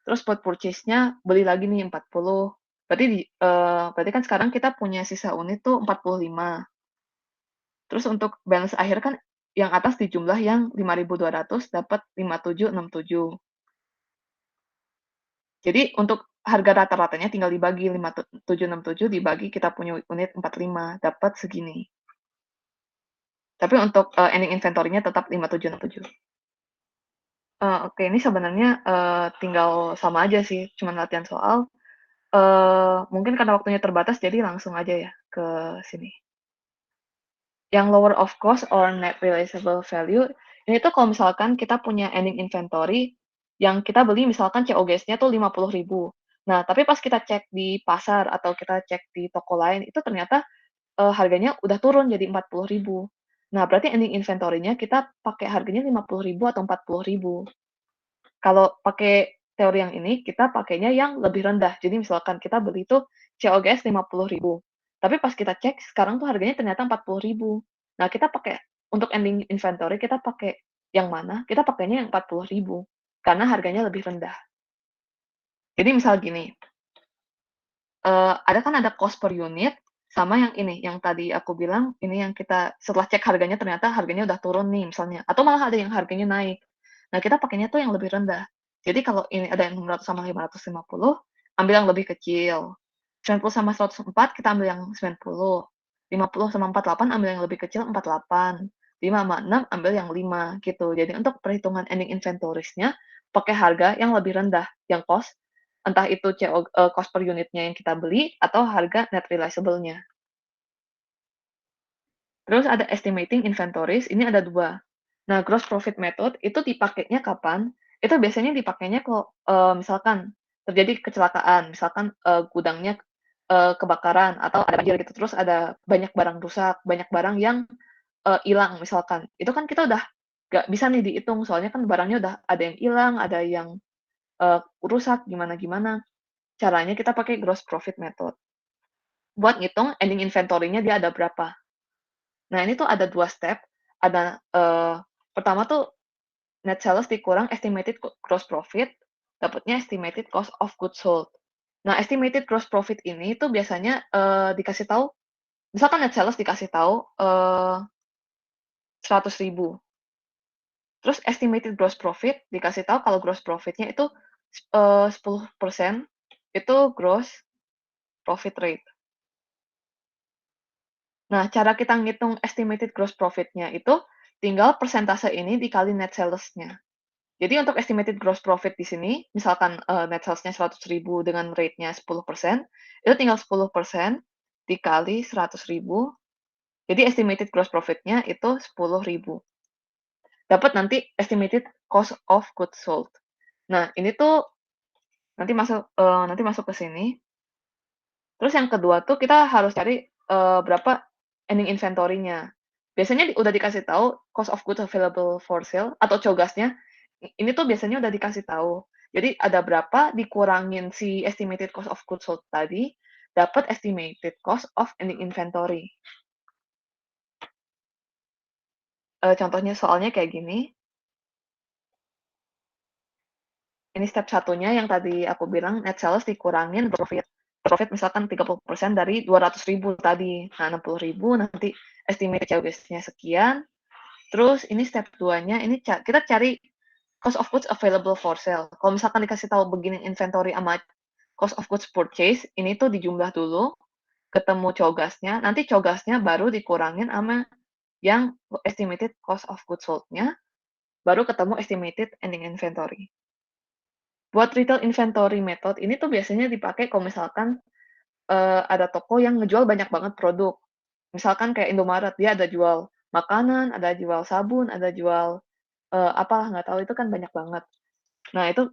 Terus buat purchase-nya beli lagi nih 40. Berarti kan sekarang kita punya sisa unit tuh 45. Terus untuk balance akhir kan yang atas dijumlah yang 5.200 dapat 5.767. Jadi untuk harga rata-ratanya tinggal dibagi 5.767 dibagi kita punya unit 45 dapat segini. Tapi untuk, ending inventory-nya tetap 5.767. Oke, ini sebenarnya, tinggal sama aja sih, cuman latihan soal. Mungkin karena waktunya terbatas jadi langsung aja ya ke sini. Yang lower of cost or net realizable value, ini tuh kalau misalkan kita punya ending inventory yang kita beli misalkan COGS-nya tuh 50.000. Nah, tapi pas kita cek di pasar atau kita cek di toko lain itu ternyata, harganya udah turun jadi 40.000. Nah, berarti ending inventory-nya kita pakai harganya 50.000 atau 40.000. Kalau pakai teori yang ini, kita pakainya yang lebih rendah. Jadi misalkan kita beli tuh COGS 50.000, tapi pas kita cek sekarang tuh harganya ternyata 40.000. Nah, kita pakai untuk ending inventory kita pakai yang mana? Kita pakainya yang 40.000 karena harganya lebih rendah. Jadi misal gini, ada cost per unit sama yang ini, yang tadi aku bilang ini yang kita setelah cek harganya ternyata harganya udah turun nih misalnya, atau malah ada yang harganya naik. Nah, kita pakainya tuh yang lebih rendah. Jadi kalau ini ada yang 600 sama 550, ambil yang lebih kecil. 90 sama 104 kita ambil yang 90. 50 sama 48 ambil yang lebih kecil 48. 5 sama 6 ambil yang 5 gitu. Jadi untuk perhitungan ending inventories-nya pakai harga yang lebih rendah, yang entah itu cost per unitnya yang kita beli atau harga net realizable-nya. Terus ada estimating inventories, ini ada 2. Nah, gross profit method itu dipakainya kapan? Itu biasanya dipakainya kalau, misalkan terjadi kecelakaan, misalkan, gudangnya, kebakaran atau ada banjir gitu, terus ada banyak barang rusak, banyak barang yang, ilang misalkan. Itu kan kita udah nggak bisa nih dihitung, soalnya kan barangnya udah ada yang hilang, ada yang, rusak, gimana-gimana. Caranya kita pakai gross profit method. Buat ngitung ending inventory-nya dia ada berapa. Nah, ini tuh ada 2 step, ada, pertama tuh net sales dikurang estimated gross profit, dapatnya estimated cost of goods sold. Nah, estimated gross profit ini tuh biasanya, dikasih tahu misalkan net sales dikasih tahu, 100.000, terus estimated gross profit dikasih tahu kalau gross profit-nya itu, 10% itu gross profit rate. Nah, cara kita ngitung estimated gross profit-nya itu tinggal persentase ini dikali net sales-nya. Jadi untuk estimated gross profit di sini, misalkan, net sales-nya 100.000 dengan rate-nya 10%, itu tinggal 10% dikali 100.000, jadi estimated gross profit-nya itu 10.000. Dapat nanti estimated cost of goods sold. Nah, ini tuh nanti masuk ke sini. Terus yang kedua tuh kita harus cari, berapa ending inventory-nya. Biasanya udah dikasih tahu cost of goods available for sale atau COGAS-nya, ini tuh biasanya udah dikasih tahu. Jadi ada berapa dikurangin si estimated cost of goods sold tadi, dapat estimated cost of ending inventory. Contohnya soalnya kayak gini. Ini step satunya yang tadi aku bilang net sales dikurangin profit. Profit misalkan 30% dari 200.000 tadi. Nah, 60.000 nanti estimate COGS-nya sekian. Terus ini step 2-nya ini kita cari cost of goods available for sale. Kalau misalkan dikasih tahu beginning inventory sama cost of goods purchase, ini tuh dijumlah dulu, ketemu COGS-nya, nanti COGS-nya baru dikurangin sama yang estimated cost of goods sold-nya, baru ketemu estimated ending inventory. Buat retail inventory method ini tuh biasanya dipakai kalau misalkan, ada toko yang ngejual banyak banget produk. Misalkan kayak Indomaret, dia ada jual makanan, ada jual sabun, ada jual, apalah nggak tahu itu kan banyak banget. Nah itu,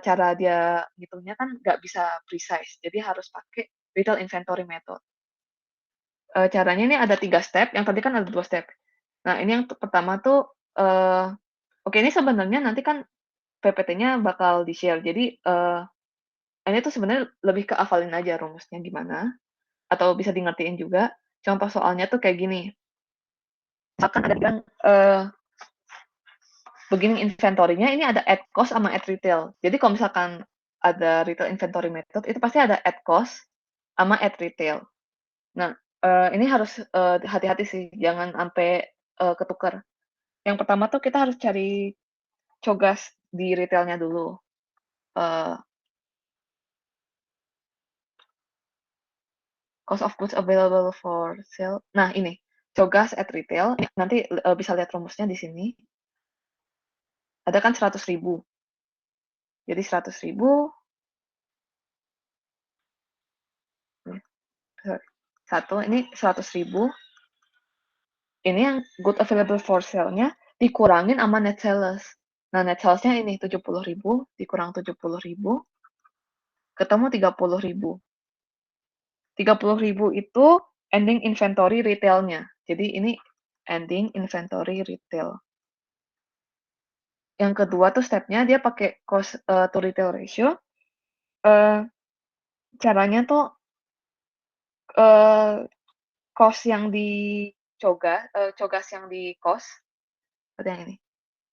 cara dia ngitungnya kan nggak bisa precise, jadi harus pakai retail inventory method. caranya ini ada 3 step, yang tadi kan ada 2 step. Nah, ini yang pertama tuh, oke ini sebenarnya nanti kan PPT-nya bakal di-share. Jadi, ini tuh sebenarnya lebih ke hafalin aja rumusnya gimana, atau bisa di ngertiin juga. Contoh soalnya tuh kayak gini, misalkan ada bilang, beginning inventory-nya ini ada at cost sama at retail. Jadi kalau misalkan ada retail inventory method, itu pasti ada at cost sama at retail. Nah, ini harus, hati-hati sih, jangan sampai, ketukar. Yang pertama tuh kita harus cari cogas di retail-nya dulu, eee, cost of goods available for sale. Nah ini, cogas at retail, ini nanti, bisa lihat rumusnya di sini. Ada kan 100.000. Jadi 100.000, nih, ini 100.000, ini yang good available for sale-nya dikurangin sama net sales. Nah, net sales-nya ini 70.000 dikurang 70.000 ketemu 30.000. 30.000 itu ending inventory retail-nya. Jadi ini ending inventory retail. Yang kedua tuh step-nya dia pakai cost, to retail ratio. Eee, Caranya tuh, eee, cost yang cogas yang di-cost, seperti yang ini,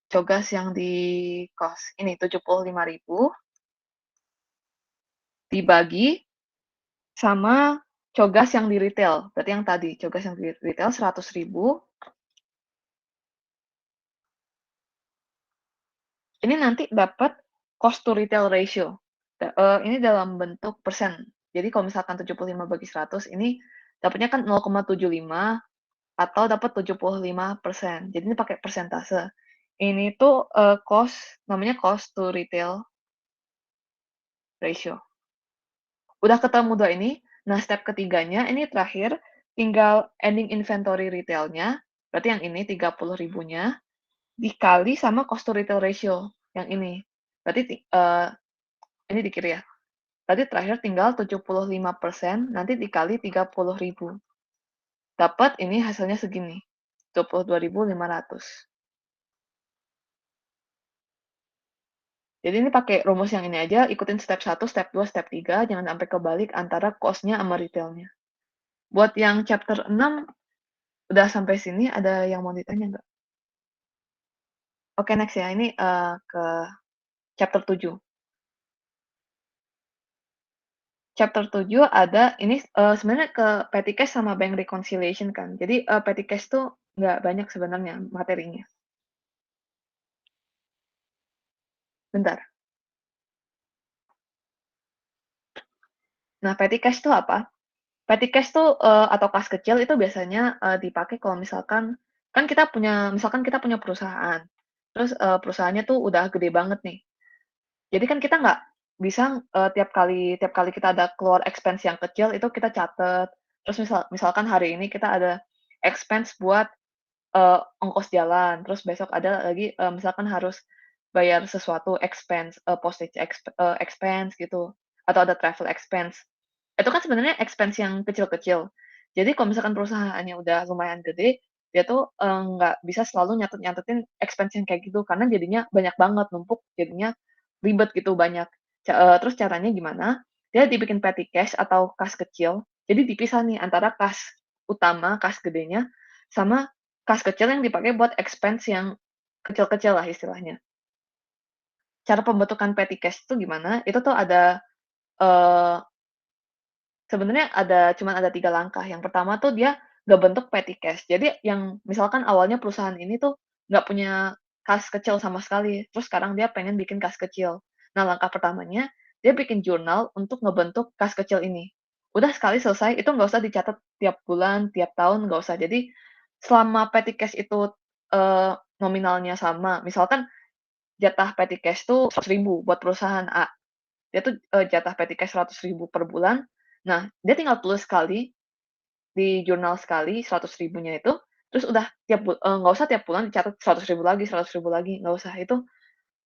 cogas yang di-cost ini 75.000 dibagi sama cogas yang di retail, berarti yang tadi, cogas yang di retail 100.000, ini nanti dapat cost to retail ratio. Ini dalam bentuk persen. Jadi kalau misalkan 75 bagi 100, ini dapatnya kan 0,75 atau dapat 75%. Jadi ini pakai persentase. Ini tuh, namanya cost to retail ratio. Udah ketemu 2 ini, nah step ketiganya ini terakhir, tinggal ending inventory retail-nya, berarti yang ini 30.000-nya, dikali sama cost to retail ratio, yang ini. Berarti ini di kiri ya, berarti terakhir tinggal 75%, nanti dikali 30.000. Dapat ini hasilnya segini, 22.500. Jadi ini pakai rumus yang ini aja, ikutin step 1, step 2, step 3, jangan sampai kebalik antara cost-nya sama retail-nya. Buat yang chapter 6, udah sampai sini, ada yang mau ditanya nggak? Oke, next ya, ini, ke chapter 7. Chapter 7 ada ini, sebenarnya ke petty cash sama bank reconciliation kan. Jadi, petty cash tuh nggak banyak sebenarnya materinya. Bentar. Nah, petty cash tuh apa? Petty cash tuh, atau kas kecil itu biasanya, dipakai kalau misalkan kan misalkan kita punya perusahaan, terus, perusahaannya tuh udah gede banget nih. Jadi kan kita nggak bisa, tiap kali kita ada keluar expense yang kecil itu kita catat. Terus misalkan hari ini kita ada expense buat, ongkos jalan, terus besok ada lagi, misalkan harus bayar sesuatu expense, postage expense gitu, atau ada travel expense. Itu kan sebenarnya expense yang kecil-kecil. Jadi kalau misalkan perusahaannya udah lumayan gede, dia tuh, nggak bisa selalu nyatet-nyatetin expense yang kayak gitu, karena jadinya banyak banget, numpuk, jadinya ribet gitu, banyak. Terus caranya gimana, dia dibikin petty cash atau kas kecil, jadi dipisah nih antara kas utama, kas gedenya, sama kas kecil yang dipakai buat expense yang kecil-kecil lah istilahnya. Cara pembentukan petty cash itu gimana, itu tuh ada, eee sebenarnya cuman ada 3 langkah. Yang pertama tuh dia nggak bentuk petty cash. Jadi yang misalkan awalnya perusahaan ini tuh nggak punya kas kecil sama sekali, terus sekarang dia pengen bikin kas kecil. Nah, langkah pertamanya dia bikin jurnal untuk ngebentuk kas kecil ini. Udah sekali selesai, itu nggak usah dicatat tiap bulan, tiap tahun, nggak usah. Jadi selama petty cash itu, nominalnya sama, misalkan jatah petty cash tuh 100.000 buat perusahaan A. Dia tuh, jatah petty cash 100.000 per bulan. Nah, dia tinggal tulis sekali, di jurnal sekali 100.000-nya itu, terus udah nggak usah tiap bulan dicatat 100.000 lagi, nggak usah. Itu,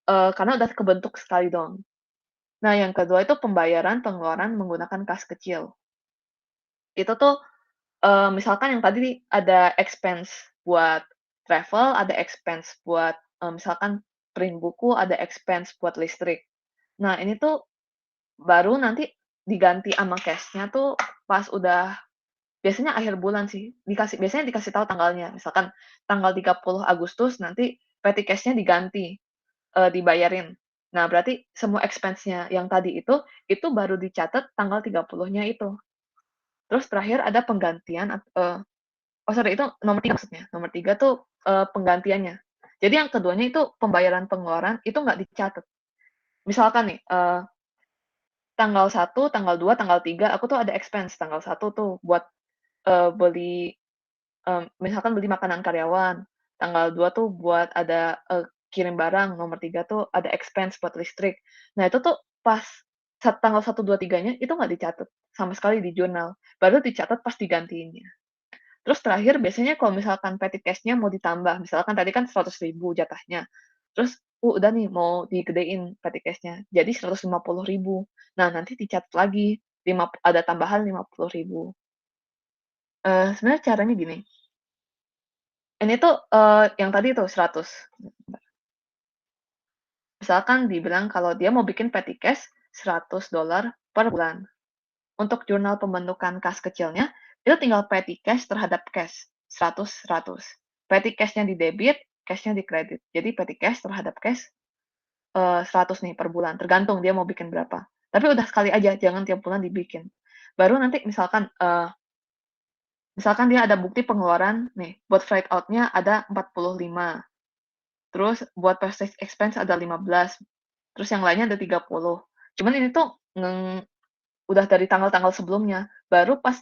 karena udah kebentuk sekali doang. Nah, yang kedua itu pembayaran pengeluaran menggunakan kas kecil. Itu tuh, Misalkan yang tadi ada expense buat travel, ada expense buat, misalkan print buku, ada expense buat listrik. Nah, ini tuh baru nanti diganti sama cash-nya tuh pas udah biasanya akhir bulan sih, biasanya dikasih tahu tanggalnya. Misalkan tanggal 30 Agustus nanti petty cash-nya diganti, dibayarin. Nah, berarti semua expense-nya yang tadi itu baru dicatat tanggal 30-nya itu. Terus terakhir ada penggantian oh sorry itu nomor 3 maksudnya. Nomor 3 tuh, penggantiannya. Jadi yang keduanya itu pembayaran pengeluaran itu nggak dicatat. Misalkan nih, tanggal 1, tanggal 2, tanggal 3 aku tuh ada expense. Tanggal 1 tuh buat, beli, misalkan beli makanan karyawan. Tanggal 2 tuh buat ada, kirim barang. Nomor 3 tuh ada expense buat listrik. Nah itu tuh pas tanggal 1, 2, 3-nya itu nggak dicatat sama sekali di jurnal, baru dicatat pas digantiinnya. Terus terakhir biasanya kalau misalkan petty cash-nya mau ditambah, misalkan tadi kan 100.000 jatahnya, terus, udah nih mau digedein petty cash-nya, jadi 150.000. Nah, nanti dicatat lagi, ada tambahan 50.000. Sebenarnya caranya gini, ini tuh, yang tadi tuh 100, misalkan dibilang kalau dia mau bikin petty cash $100 per bulan. Untuk jurnal pembentukan kas kecilnya, itu tinggal petty cash terhadap cash, 100, 100. Petty cash-nya di debit, cash-nya di kredit. Jadi petty cash terhadap cash, 100 nih per bulan, tergantung dia mau bikin berapa. Tapi udah sekali aja, jangan tiap bulan dibikin. Baru nanti misalkan dia ada bukti pengeluaran nih, buat freight out-nya ada 45, terus buat postage expense ada 15, terus yang lainnya ada 30. Cuman ini tuh udah dari tanggal-tanggal sebelumnya, baru pas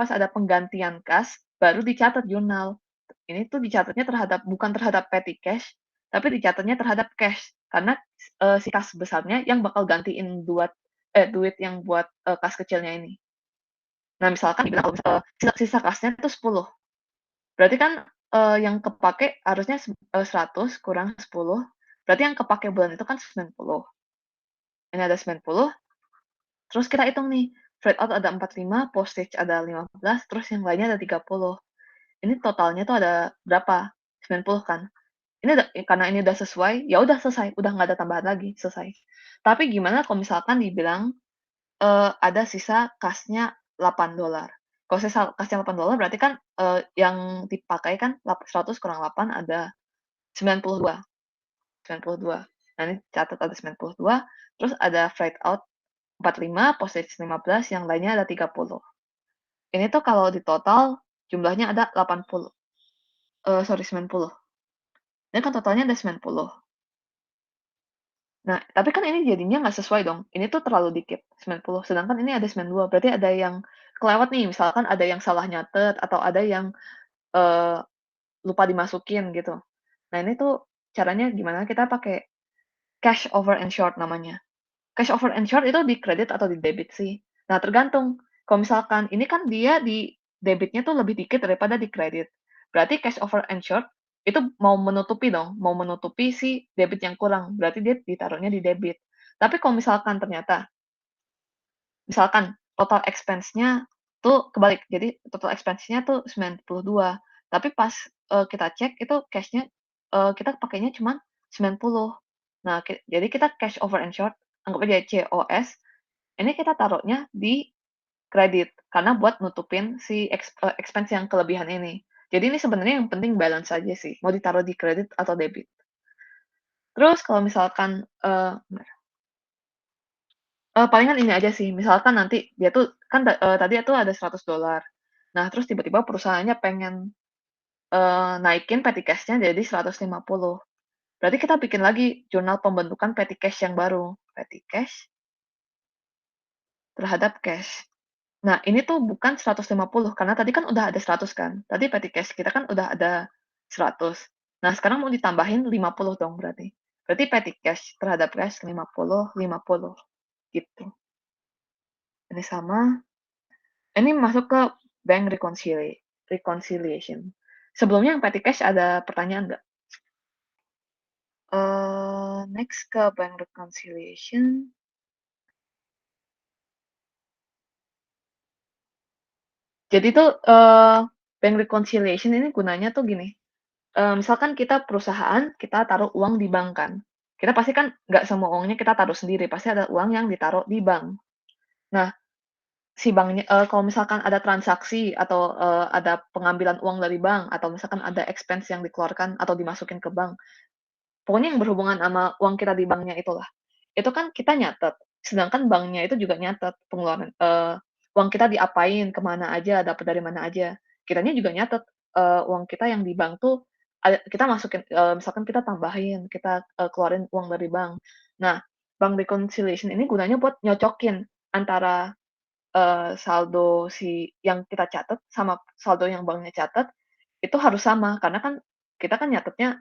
ada penggantian kas, baru dicatat jurnal. Ini tuh dicatatnya bukan terhadap petty cash, tapi dicatatnya terhadap cash. Karena, si kas besarnya yang bakal gantiin duit yang buat, kas kecilnya ini. Nah, misalkan dibilang kalau sisa kasnya tuh 10, berarti kan, yang kepake harusnya 100 kurang 10, berarti yang kepake bulan itu kan 90. Ini ada 90. Terus kita hitung nih, freight out ada 45, postage ada 15, terus yang lainnya ada 30. Ini totalnya tuh ada berapa? 90 kan? Karena ini udah sesuai, ya udah selesai, udah nggak ada tambahan lagi, selesai. Tapi gimana kalau misalkan dibilang, ada sisa kasnya $8. Kalau sisa kasnya $8 berarti kan, yang dipakai kan 100 kurang 8 ada 92, 92. Nah ini catat ada 92, terus ada freight out 45, postage 15, yang lainnya ada 30. Ini tuh kalau di total jumlahnya ada 80, sorry 90. Ini kan totalnya ada 90. Nah, tapi kan ini jadinya nggak sesuai dong. Ini tuh terlalu dikit, 90, sedangkan ini ada 92. Berarti ada yang kelewat nih, misalkan ada yang salah nyatet atau ada yang, eee, lupa dimasukin gitu. Nah, ini tuh caranya gimana, kita pakai cash over and short namanya. Cash over and short itu di kredit atau di debit sih? Nah, tergantung. Kalau misalkan ini kan dia di debitnya tuh lebih dikit daripada di kredit. Berarti cash over and short itu mau menutupi dong, mau menutupi si debit yang kurang. Berarti dia ditaruhnya di debit. Tapi kalau misalkan ternyata, misalkan total expense-nya tuh kebalik. Jadi total expense-nya tuh 92, tapi pas, kita cek itu cash-nya, kita pakainya cuman 90. Nah, jadi kita cash over and short, anggap aja COS, ini kita taruhnya di kredit, karena buat nutupin si expense yang kelebihan ini. Jadi ini sebenarnya yang penting balance aja sih, mau ditaruh di kredit atau debit. Terus kalau misalkan, palingan ini aja sih, misalkan nanti dia tuh kan tadi tuh ada $100. Nah, terus tiba-tiba perusahaannya pengen, naikin petty cash-nya jadi 150. Berarti kita bikin lagi jurnal pembentukan petty cash yang baru. Petty cash terhadap cash. Nah, ini tuh bukan 150 karena tadi kan udah ada 100 kan. Tadi petty cash kita kan udah ada 100. Nah, sekarang mau ditambahin 50 dong berarti. Berarti petty cash terhadap cash 50, 50 gitu. Ini sama. Ini masuk ke bank reconciliation. Sebelumnya yang petty cash ada pertanyaan nggak? Next ke bank reconciliation. Jadi tuh, bank reconciliation ini gunanya tuh gini, misalkan kita perusahaan, kita taruh uang di bank kan. Kita pasti kan nggak semua uangnya kita taruh sendiri, pasti ada uang yang ditaruh di bank. Nah, si banknya kalau misalkan ada transaksi atau, ada pengambilan uang dari bank atau misalkan ada expense yang dikeluarkan atau dimasukin ke bank, pokoknya yang berhubungan sama uang kita di banknya itulah. Itu kan kita nyatet, sedangkan banknya itu juga nyatet pengeluaran uang kita diapain, kemana aja, dapat dari mana aja. Kitanya juga nyatet, uang kita yang di bank tuh kita masukin misalkan kita tambahin, kita, keluarin uang dari bank. Nah, bank reconciliation ini gunanya buat nyocokin antara, saldo si yang kita catat sama saldo yang banknya catat, itu harus sama, karena kan kita kan nyatetnya,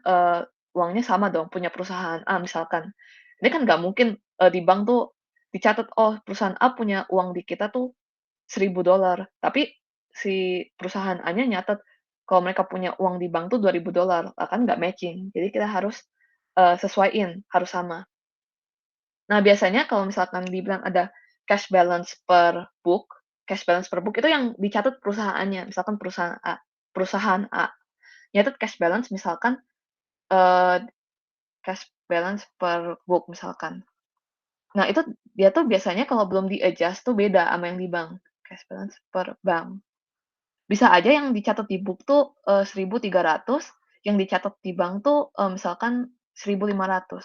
uangnya sama dong, punya perusahaan A misalkan. Ini kan nggak mungkin, di bank tuh dicatat, oh perusahaan A punya uang di kita tuh $1.000, tapi si perusahaan A-nya nyatet kalau mereka punya uang di bank tuh $2.000, kan nggak matching. Jadi kita harus, sesuaiin, harus sama. Nah, biasanya kalau misalkan dibilang ada cash balance per book, cash balance per book itu yang dicatat perusahaannya, misalkan perusahaan A nyatet cash balance misalkan, eee, cash balance per book misalkan. Nah, itu dia tuh biasanya kalau belum di-adjust tuh beda ama yang di bank, cash balance per bank. Bisa aja yang dicatat di book tuh, 1.300, yang dicatat di bank tuh, misalkan 1.500.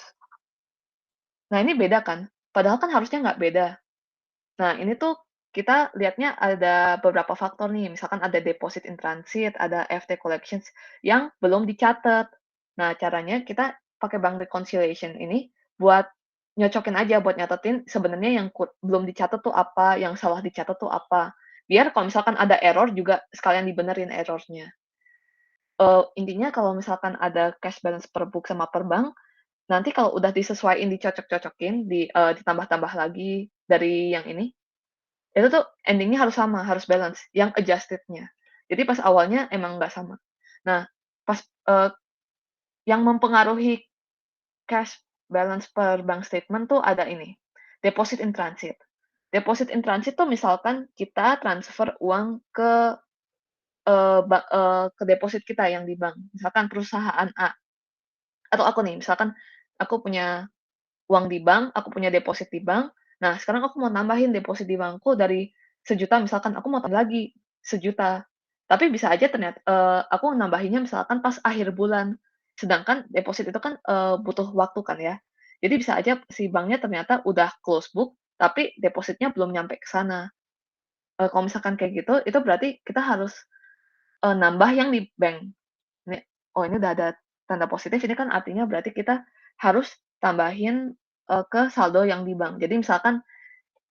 Nah, ini beda kan? Padahal kan harusnya nggak beda. Nah, ini tuh kita lihatnya ada beberapa faktor nih, misalkan ada deposit in transit, ada FT collections yang belum dicatat. Nah, caranya kita pakai bank reconciliation ini buat nyocokin aja, buat nyatetin sebenarnya yang belum dicatat tuh apa, yang salah dicatat tuh apa. Biar kalau misalkan ada error juga sekalian dibenerin errornya. Intinya kalau misalkan ada cash balance per book sama per bank, nanti kalau udah disesuaiin, dicocok-cocokin, ditambah-tambah lagi dari yang ini, itu tuh ending-nya harus sama, harus balance, yang adjusted-nya. Jadi pas awalnya emang nggak sama. Nah, pas, eee, yang mempengaruhi cash balance per bank statement tuh ada ini, deposit in transit. Deposit in transit tuh misalkan kita transfer uang ke deposit kita yang di bank, misalkan perusahaan A, atau aku nih, misalkan aku punya uang di bank, aku punya deposit di bank. Nah, sekarang aku mau nambahin deposit di bankku dari 1.000.000 misalkan, aku mau tambah lagi 1.000.000. Tapi bisa aja ternyata aku nambahinnya misalkan pas akhir bulan. Sedangkan deposit itu kan, butuh waktu kan ya. Jadi bisa aja si banknya ternyata udah close book, tapi depositnya belum nyampe ke sana. Kalau misalkan kayak gitu, itu berarti kita harus, nambah yang di bank. Ini, oh ini udah ada tanda positif, ini kan artinya berarti kita harus tambahin, ke saldo yang di bank. Jadi misalkan,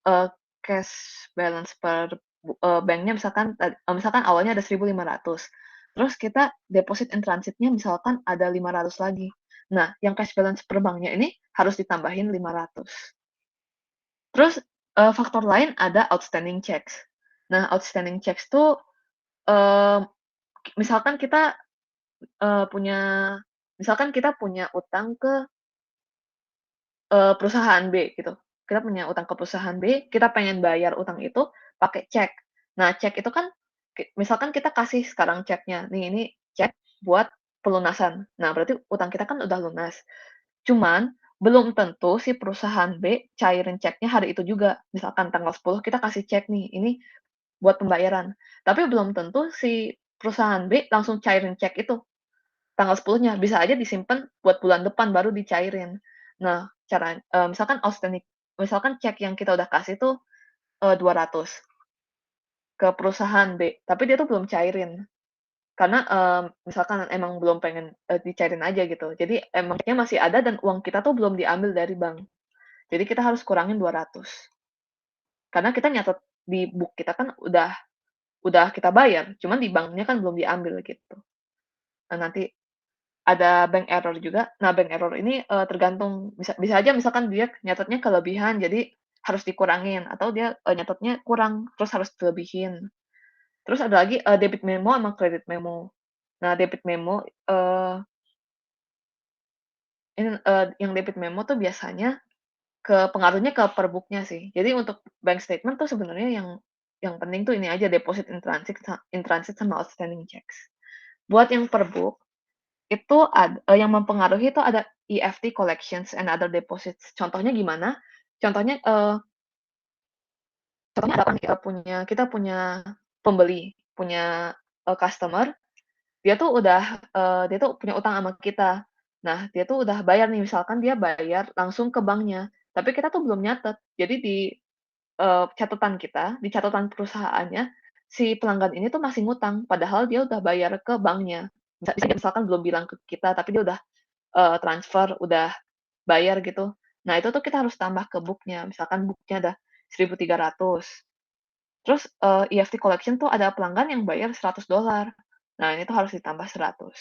eee, cash balance per banknya misalkan misalkan awalnya ada 1.500, terus kita deposit in transit-nya misalkan ada 500 lagi. Nah, yang cash balance per banknya ini harus ditambahin 500. Terus, faktor lain ada outstanding checks. Nah, outstanding checks tuh, eee, misalkan kita Eee, punya misalkan kita punya utang ke, perusahaan B gitu. Kita punya utang ke perusahaan B, kita pengen bayar utang itu pakai cek. Nah, cek itu kan misalkan kita kasih sekarang ceknya, "Nih, ini cek buat pelunasan." Nah, berarti utang kita kan udah lunas. Cuman belum tentu si perusahaan B cairin ceknya hari itu juga. Misalkan tanggal 10 kita kasih cek nih, ini buat pembayaran. Tapi belum tentu si perusahaan B langsung cairin cek itu. Tanggal 10-nya, bisa aja disimpen buat bulan depan baru dicairin. Nah, misalkan misalkan cek yang kita udah kasih tuh, 200 ke perusahaan B, tapi dia tuh belum cairin. Karena, misalkan emang belum pengen, dicairin aja gitu. Jadi emang ceknya masih ada dan uang kita tuh belum diambil dari bank. Jadi kita harus kurangin 200. Karena kita nyatet di book kita kan udah kita bayar, cuman di banknya kan belum diambil gitu. Nah, nanti ada bank error juga. Nah, bank error ini, tergantung bisa bisa aja misalkan dia nyatetnya kelebihan, jadi harus dikurangin atau dia, nyatetnya kurang, terus harus dilebihin. Terus ada lagi, debit memo sama kredit memo. Nah, debit memo, yang debit memo tuh biasanya pengaruhnya ke per book-nya sih. Jadi untuk bank statement tuh sebenarnya yang yang penting tuh ini aja deposit in transit sama outstanding checks. Buat yang per book, itu yang mempengaruhi itu ada EFT collections and other deposits. Contohnya gimana? Contohnya, contohnya ada orang kita punya pembeli, punya, customer, dia tuh punya utang sama kita. Nah, dia tuh udah bayar nih, misalkan dia bayar langsung ke banknya, tapi kita tuh belum nyatet. Jadi di catatan perusahaannya, si pelanggan ini tuh masih ngutang, padahal dia udah bayar ke banknya. Bisa misalkan belum bilang ke kita, tapi dia udah, transfer, udah bayar gitu. Nah, itu tuh kita harus tambah ke book-nya, misalkan book-nya ada 1.300. Terus, EFT collection tuh ada pelanggan yang bayar $100. Nah, ini tuh harus ditambah 100.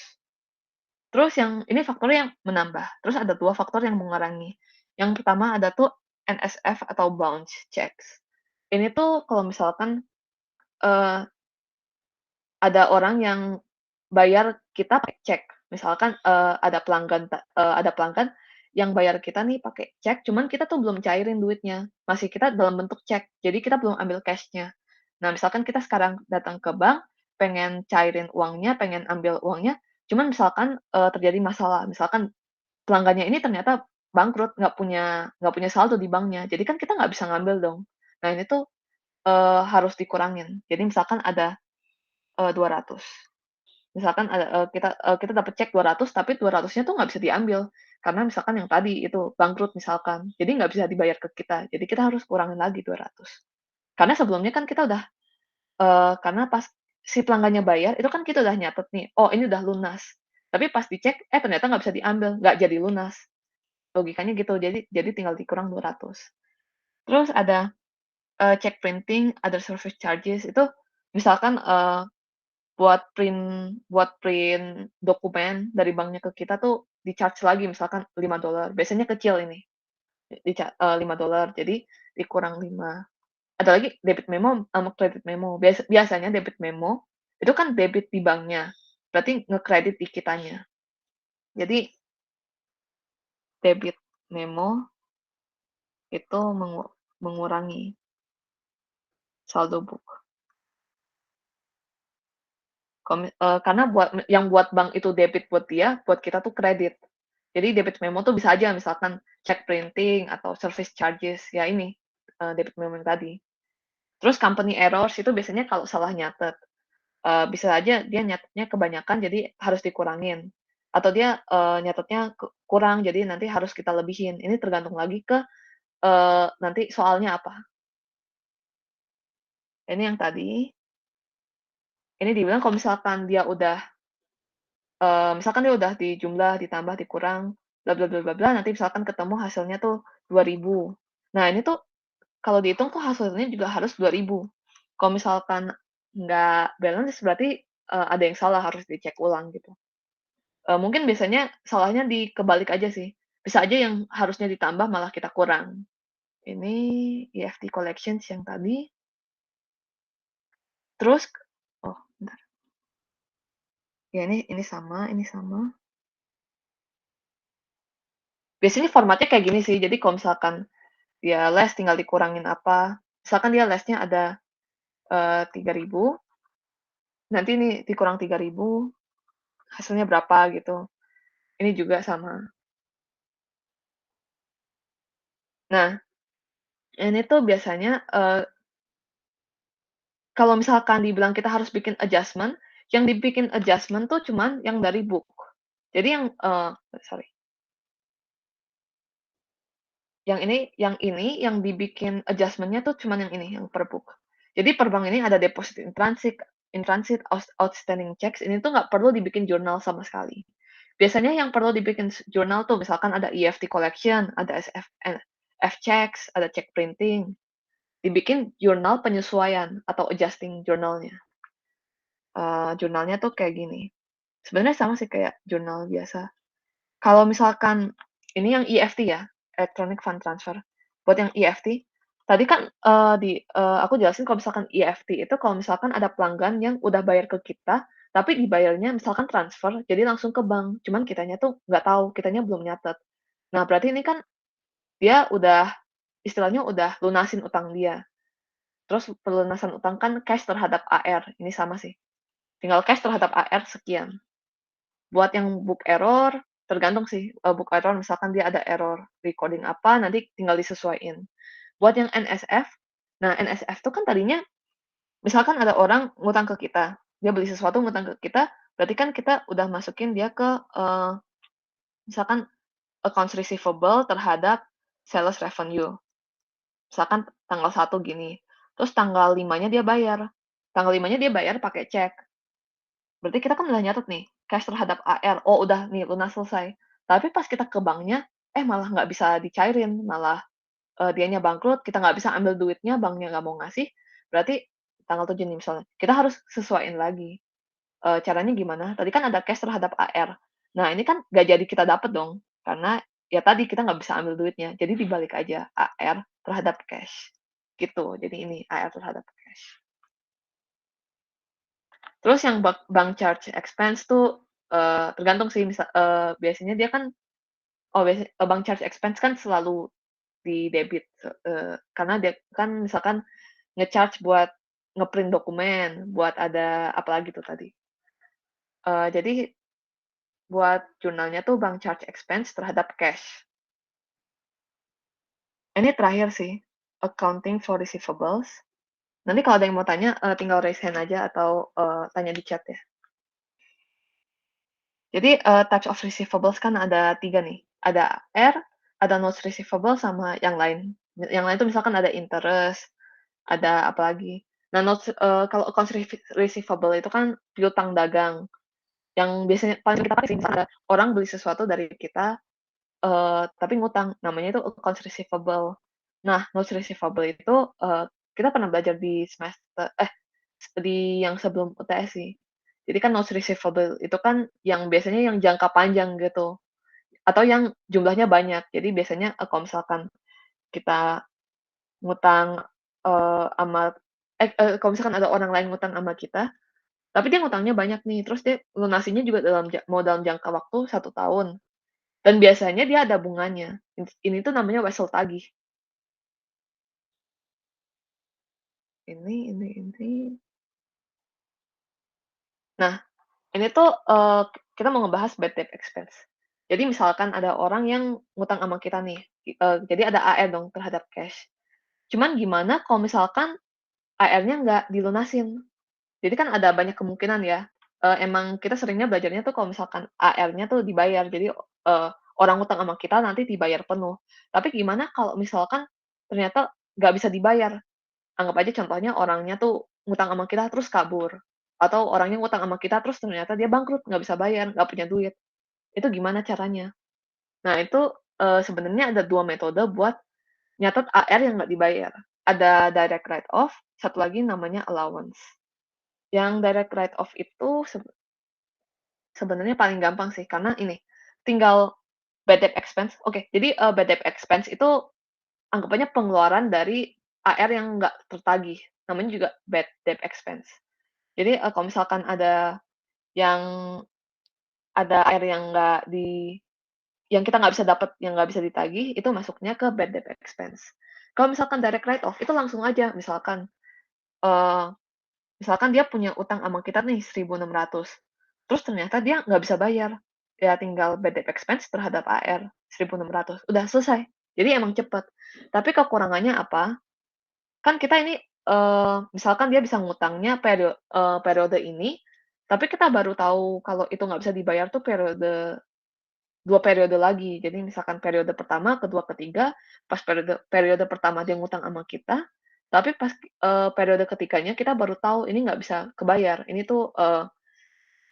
Terus yang ini faktornya yang menambah, terus ada 2 faktor yang mengurangi. Yang pertama ada tuh NSF atau bounce checks. Ini tuh kalau misalkan, eee, ada orang yang bayar kita pakai cek, misalkan, ada pelanggan yang bayar kita nih pakai cek, cuman kita tuh belum cairin duitnya, masih kita dalam bentuk cek, jadi kita belum ambil cash-nya. Nah, misalkan kita sekarang datang ke bank, pengen cairin uangnya, pengen ambil uangnya, cuman misalkan, terjadi masalah, misalkan pelanggannya ini ternyata bangkrut, nggak punya saldo di banknya, jadi kan kita nggak bisa ngambil dong. Nah, ini tuh, harus dikurangin. Jadi misalkan ada, 200. Misalkan kita dapat cek 200, tapi 200-nya tuh nggak bisa diambil, karena misalkan yang tadi itu bangkrut misalkan, jadi nggak bisa dibayar ke kita, jadi kita harus kurangin lagi 200. Karena sebelumnya kan kita udah karena pas si pelanggannya bayar, itu kan kita udah nyatet nih, "Oh, ini udah lunas." Tapi pas dicek, ternyata nggak bisa diambil, nggak jadi lunas. Logikanya gitu, jadi tinggal dikurang 200. Terus ada, check printing, other service charges, itu misalkan, buat print dokumen dari banknya ke kita tuh di-charge lagi misalkan $5. Biasanya kecil ini, $5, jadi dikurang 5. Ada lagi debit memo sama kredit memo. Biasanya debit memo itu kan debit di banknya, berarti ngekredit di kitanya. Jadi debit memo itu mengurangi saldo book. Karena buat bank itu debit buat dia, buat kita tuh kredit. Jadi debit memo tuh bisa aja misalkan check printing atau service charges, ya ini, debit memo yang tadi. Terus company errors itu biasanya kalau salah nyatet, bisa aja dia nyatetnya kebanyakan jadi harus dikurangin, atau dia, nyatetnya kurang jadi nanti harus kita lebihin. Ini tergantung lagi ke, nanti soalnya apa. Ini yang tadi, ini dibilang kalau misalkan dia udah misalkan dia udah dijumlah, ditambah, dikurang, bla bla bla bla bla, nanti misalkan ketemu hasilnya tuh 2.000. Nah, ini tuh kalau dihitung tuh hasilnya juga harus 2.000. Kalau misalkan nggak balance berarti, ada yang salah, harus dicek ulang gitu. Mungkin biasanya salahnya kebalik aja sih. Bisa aja yang harusnya ditambah malah kita kurang. Ini EFT collections yang tadi, terus oh bentar, ya ini sama ini sama. Biasanya formatnya kayak gini sih, jadi kalau misalkan dia les tinggal dikurangin apa, misalkan dia lesnya ada, 3.000, nanti ini dikurang 3.000, hasilnya berapa gitu. Ini juga sama. Nah, ini tuh biasanya, kalau misalkan dibilang kita harus bikin adjustment, yang dibikin adjustment tuh cuman yang dari book. Jadi sorry, yang dibikin adjustment-nya tuh cuman yang ini, yang per book. Jadi per bank ini ada deposit in transit, outstanding checks, ini tuh nggak perlu dibikin jurnal sama sekali. Biasanya yang perlu dibikin jurnal tuh misalkan ada EFT collection, ada F-checks, ada check printing, dibikin jurnal penyesuaian atau adjusting jurnalnya. Jurnalnya tuh kayak gini. Sebenarnya sama sih kayak jurnal biasa. Kalau misalkan ini yang EFT ya, Electronic Fund Transfer. Buat yang EFT, tadi kan, aku jelasin kalau misalkan EFT itu kalau misalkan ada pelanggan yang udah bayar ke kita, tapi dibayarnya misalkan transfer, jadi langsung ke bank, cuman kitanya tuh nggak tahu, kitanya belum nyatet. Nah, berarti ini kan dia udah istilahnya udah lunasin utang dia. Terus pelunasan utang kan cash terhadap AR, ini sama sih. Tinggal cash terhadap AR sekian. Buat yang book error, tergantung sih, book error misalkan dia ada error recording apa, nanti tinggal disesuaiin. Buat yang NSF, nah NSF tuh kan tadinya misalkan ada orang ngutang ke kita, dia beli sesuatu ngutang ke kita, berarti kan kita udah masukin dia ke, misalkan accounts receivable terhadap sales revenue. Misalkan tanggal 1 gini, terus tanggal 5-nya dia bayar. Tanggal 5-nya dia bayar pakai cek. Berarti kita kan udah nyatet nih, cash terhadap AR, oh udah nih lunas selesai. Tapi pas kita ke banknya, malah nggak bisa dicairin, malah, dianya bangkrut, kita nggak bisa ambil duitnya, banknya nggak mau ngasih, berarti tanggal 7 nih misalnya, kita harus sesuaiin lagi. Caranya gimana? Tadi kan ada cash terhadap AR. Nah, ini kan nggak jadi kita dapet dong, karena ya tadi kita nggak bisa ambil duitnya, jadi dibalik aja AR terhadap cash, gitu. Jadi ini AR terhadap cash. Terus yang bank charge expense tuh, tergantung sih biasanya dia kan bank charge expense kan selalu di-debit, karena dia kan misalkan nge-charge buat nge-print dokumen, buat ada apalagi tuh tadi, jadi buat jurnalnya tuh bank charge expense terhadap cash. Ini terakhir sih, accounting for receivables. Nanti kalau ada yang mau tanya, tinggal raise hand aja atau, tanya di chat ya. Jadi, types of receivables kan ada 3 nih, ada AR, ada notes receivable, sama yang lain. Yang lain itu misalkan ada interest, ada apa lagi. Nah, kalau accounts receivable itu kan piutang dagang, yang biasanya paling kita pakai sih misalnya orang beli sesuatu dari kita, tapi ngutang, namanya itu accounts receivable. Nah, notes receivable itu, kita pernah belajar di di yang sebelum UTS sih. Jadi kan notes receivable itu kan yang biasanya yang jangka panjang gitu, atau yang jumlahnya banyak. Jadi biasanya, kalau misalkan kita ngutang, sama kalau misalkan ada orang lain ngutang sama kita, tapi dia ngutangnya banyak nih, terus dia lunasinya juga dalam jangka waktu 1 tahun, dan biasanya dia ada bunganya. Ini tuh namanya wesel tagih. Ini. Nah, ini tuh, kita mau ngebahas bad debt expense. Jadi misalkan ada orang yang ngutang sama kita nih, jadi ada AR dong terhadap cash. Cuman gimana kalau misalkan AR-nya nggak dilunasin? Jadi kan ada banyak kemungkinan ya, emang kita seringnya belajarnya tuh kalau misalkan AR-nya tuh dibayar, jadi, orang ngutang sama kita nanti dibayar penuh. Tapi gimana kalau misalkan ternyata nggak bisa dibayar? Anggap aja contohnya orangnya tuh ngutang sama kita terus kabur, atau orangnya ngutang sama kita terus ternyata dia bangkrut, nggak bisa bayar, nggak punya duit. Itu gimana caranya? Nah itu, sebenarnya ada 2 metode buat nyatet AR yang nggak dibayar. Ada direct write off, satu lagi namanya allowance. Yang direct write off itu sebenarnya paling gampang sih, karena ini, tinggal bad debt expense oke, jadi, bad debt expense itu anggapannya pengeluaran dari AR yang nggak tertagih, namanya juga bad debt expense. Jadi, kalau misalkan yang ada AR yang kita nggak bisa dapat, yang nggak bisa ditagih, itu masuknya ke bad debt expense. Kalau misalkan direct write off, itu langsung aja, eee, misalkan dia punya utang sama kita nih 1.600, terus ternyata dia nggak bisa bayar, ya tinggal bad debt expense terhadap AR 1.600, udah selesai. Jadi emang cepet. Tapi kekurangannya apa? Kan kita ini, misalkan dia bisa ngutangnya periode ini, tapi kita baru tahu kalau itu nggak bisa dibayar tuh 2 periode lagi. Jadi misalkan periode pertama, kedua, ketiga, pas periode periode pertama dia ngutang sama kita, tapi pas, periode ketiganya kita baru tahu ini nggak bisa kebayar. Ini tuh,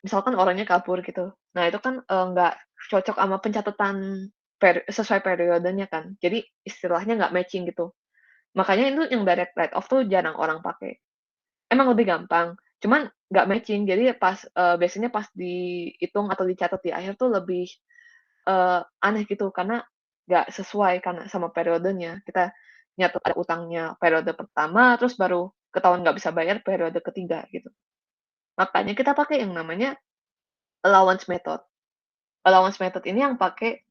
misalkan orangnya kabur gitu. Nah itu kan, nggak cocok sama pencatatan sesuai periodenya kan. Jadi istilahnya nggak matching gitu. Makanya itu yang direct write off tuh jarang orang pakai. Emang lebih gampang, cuman nggak matching. Jadi biasanya pas dihitung atau dicatat di akhir tuh lebih, aneh gitu karena nggak sesuai karena sama periodenya. Kita nyatet ada utangnya periode pertama, terus baru ketahuan nggak bisa bayar periode ketiga gitu. Makanya kita pakai yang namanya allowance method. Allowance method ini yang pakai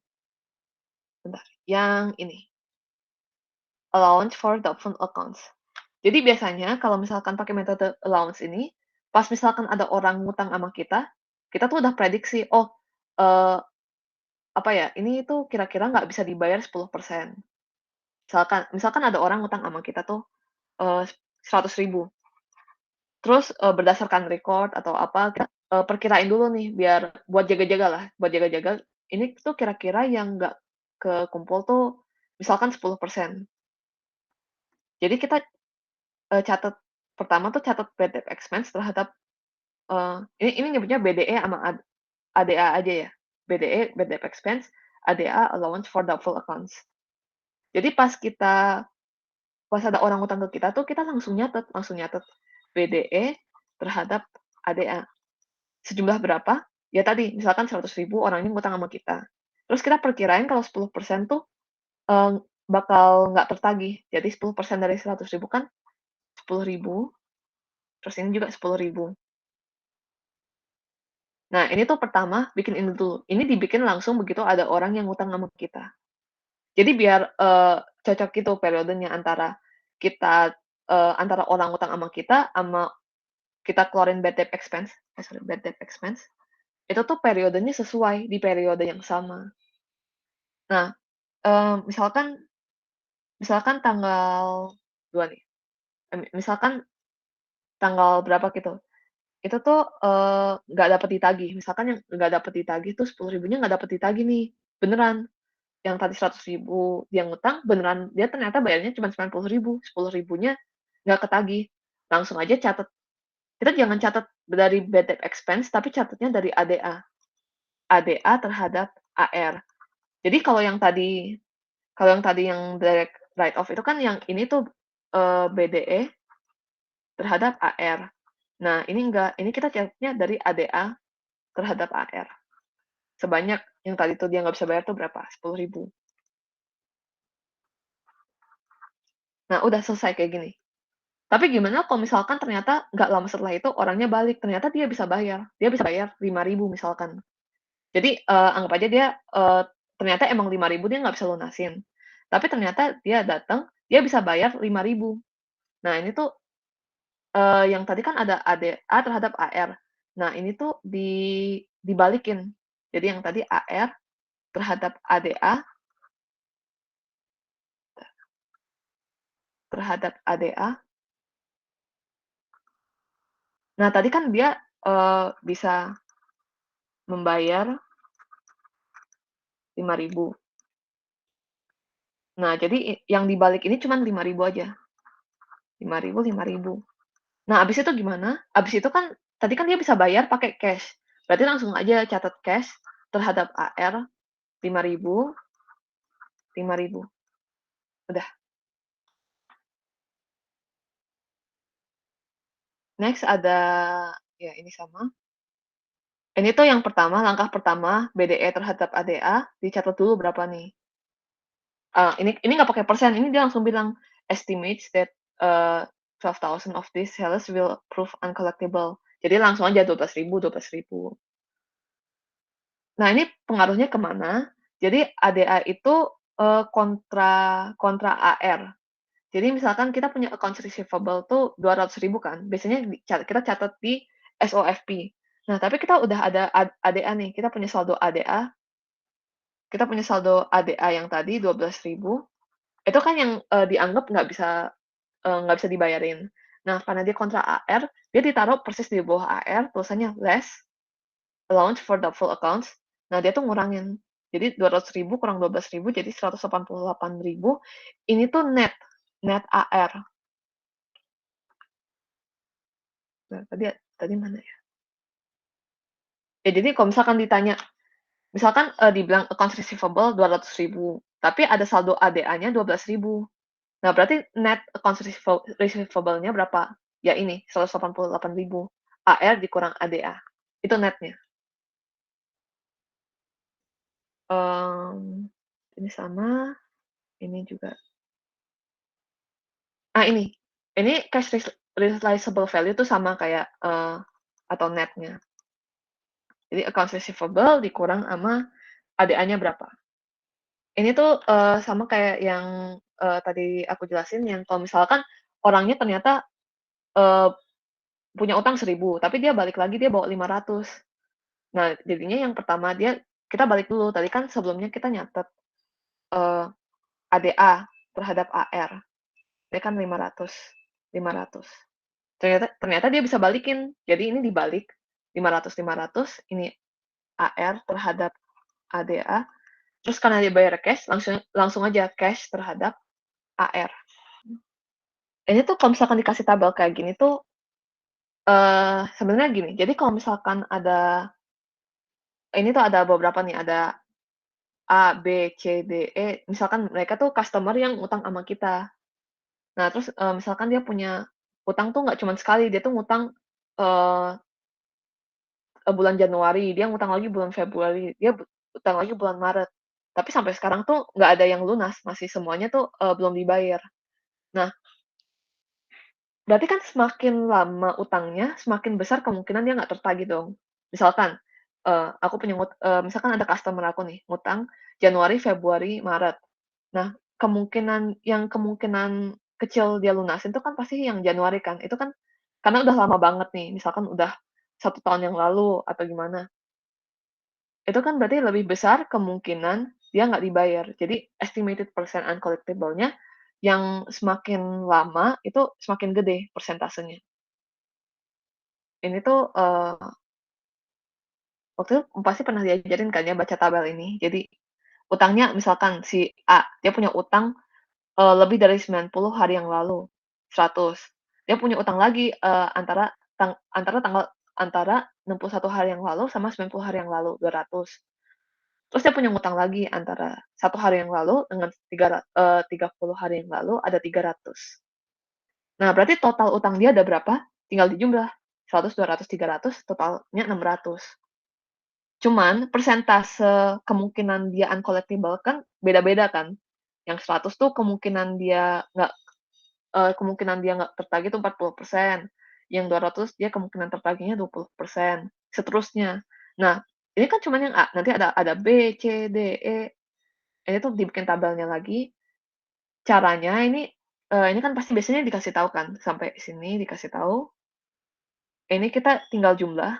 bentar, yang ini, allowance for doubtful accounts. Jadi biasanya kalau misalkan pakai metode allowance ini, pas misalkan ada orang ngutang sama kita tuh udah prediksi, "Oh, eee, apa ya, ini tuh kira-kira nggak bisa dibayar 10%." Misalkan ada orang ngutang sama kita tuh, 100.000. Terus, berdasarkan record atau apa, kita, perkirain dulu nih biar buat jaga-jaga lah, buat jaga-jaga, ini tuh kira-kira yang nggak kekumpul tuh misalkan 10%. Jadi kita, catat pertama tuh catat bad debt expense terhadap, ini nyebutnya BDE sama ADA aja ya. BDE, bad debt expense, ADA, allowance for doubtful accounts. Jadi pas ada orang ngutang ke kita tuh kita langsung nyatet BDE terhadap ADA. Sejumlah berapa? Ya tadi, misalkan 100.000 orang ini ngutang sama kita. Terus kita perkirain kalau 10% tuh, bakal nggak tertagih. Jadi 10% dari 100.000 kan 10.000, terus ini juga 10.000. Nah, ini tuh pertama bikin ini dulu, ini dibikin langsung begitu ada orang yang ngutang sama kita. Jadi biar, cocok gitu periodenya antara orang ngutang sama kita, sama kita keluarin bad debt expense, itu tuh periodenya sesuai di periode yang sama. Nah, misalkan misalkan tanggal 2 nih, misalkan tanggal berapa gitu, itu tuh, nggak dapet ditagih, misalkan yang nggak dapet ditagih tuh 10.000-nya nggak dapet ditagih nih, beneran. Yang tadi 100.000 dia ngutang, beneran dia ternyata bayarnya cuma 90.000, 10.000-nya nggak ketagih. Langsung aja catat, kita jangan catat dari bad debt expense, tapi catatnya dari ADA. ADA terhadap AR. Jadi kalau yang tadi yang direct write off itu kan yang ini tuh, BDE terhadap AR. Nah, ini enggak, ini kita catatnya dari ADA terhadap AR. Sebanyak yang tadi tuh dia nggak bisa bayar tuh berapa? 10.000. Nah, udah selesai kayak gini. Tapi gimana kalau misalkan ternyata nggak lama setelah itu orangnya balik, ternyata dia bisa bayar 5.000 misalkan. Jadi, anggap aja dia, ternyata emang 5.000 dia nggak bisa lunasin, tapi ternyata dia datang, dia bisa bayar 5.000. Nah, ini tuh, yang tadi kan ada ADA terhadap AR. Nah, ini tuh dibalikin. Jadi yang tadi AR terhadap ADA terhadap ADA. Nah, tadi kan dia, bisa membayar 5.000. Nah, jadi yang dibalik ini cuman 5.000 aja. 5.000, 5.000. Nah, abis itu gimana? Abis itu kan tadi kan dia bisa bayar pakai cash. Berarti langsung aja catat cash terhadap AR 5.000, 5.000. Udah. Next ada ya ini sama. Ini tuh yang pertama, langkah pertama BDE terhadap ADA dicatat dulu berapa nih. Ini nggak pakai persen, ini dia langsung bilang, "Estimates that, 12,000 of these sales will prove uncollectible." Jadi langsung aja 12.000, 12.000. Nah, ini pengaruhnya ke mana? Jadi ADA itu, kontra kontra AR. Jadi misalkan kita punya accounts receivable tuh 200.000 kan, biasanya kita catat di SOFP. Nah, tapi kita udah ada ADA nih, kita punya saldo ADA yang tadi 12.000, itu kan yang, dianggap nggak bisa dibayarin. Nah, karena dia kontra AR, dia ditaruh persis di bawah AR, tulisannya less allowance for doubtful accounts. Nah, dia tuh ngurangin. Jadi 200.000 kurang 12.000 jadi 188.000. Ini tuh net AR. Nah, tadi mana ya? Ya jadi kalau misalkan ditanya, misalkan, dibilang accounts receivable 200.000, tapi ada saldo ADA-nya 12.000. Nah, berarti net accounts receivable-nya berapa? Ya ini, 188.000. AR dikurang ADA. Itu netnya. Mmm, ini sama, ini juga. Ini. Ini cash realizable value tuh sama kayak, atau netnya. Jadi accounts receivable dikurang sama ADA-nya berapa. Ini tuh, sama kayak yang, tadi aku jelasin yang kalau misalkan orangnya ternyata, eee, punya utang 1.000 tapi dia balik lagi dia bawa 500. Nah, jadinya yang pertama kita balik dulu, tadi kan sebelumnya kita nyatet, eee, ADA terhadap AR, dia kan 500, 500. Ternyata ternyata dia bisa balikin, jadi ini dibalik, 500, 500, ini AR terhadap ADA, terus karena dia bayar cash, langsung langsung aja cash terhadap AR. Ini tuh kalau misalkan dikasih tabel kayak gini tuh, sebenarnya gini, jadi kalau misalkan ini tuh ada beberapa nih, ada A, B, C, D, E, misalkan mereka tuh customer yang utang sama kita. Nah terus, misalkan dia punya utang tuh nggak cuman sekali, dia tuh ngutang, eee bulan Januari, dia ngutang lagi bulan Februari, dia utang lagi bulan Maret. Tapi sampai sekarang tuh nggak ada yang lunas, masih semuanya tuh, belum dibayar. Nah, berarti kan semakin lama utangnya, semakin besar kemungkinan dia nggak tertagih dong. Misalkan, aku punya misalkan ada customer aku nih, ngutang Januari, Februari, Maret. Nah, kemungkinan kecil dia lunasin itu kan pasti yang Januari kan, itu kan karena udah lama banget nih, misalkan udah 1 tahun yang lalu atau gimana. Itu kan berarti lebih besar kemungkinan dia nggak dibayar. Jadi estimated percent uncollectible-nya yang semakin lama itu semakin gede persentasenya. Ini tuh, waktu itu pasti pernah diajarin kan ya baca tabel ini. Jadi utangnya misalkan si A, dia punya utang, lebih dari 90 hari yang lalu, 100. Dia punya utang lagi, antara 61 hari yang lalu sama 90 hari yang lalu, 200. Terus dia punya ngutang lagi antara 1 hari yang lalu dengan 30 hari yang lalu ada 300. Nah, berarti total utang dia ada berapa? Tinggal dijumlah, 100, 200, 300, totalnya 600. Cuman persentase kemungkinan dia uncollectible kan beda-beda kan. Yang 100 tuh kemungkinan dia nggak tertagih itu 40%, yang 200 dia kemungkinan tertagihnya 20%, seterusnya. Nah, ini kan cuman yang A, nanti ada B, C, D, E. Ini tuh dibikin tabelnya lagi, caranya ini kan pasti biasanya dikasih tahu kan, sampai sini dikasih tahu, ini kita tinggal jumlah,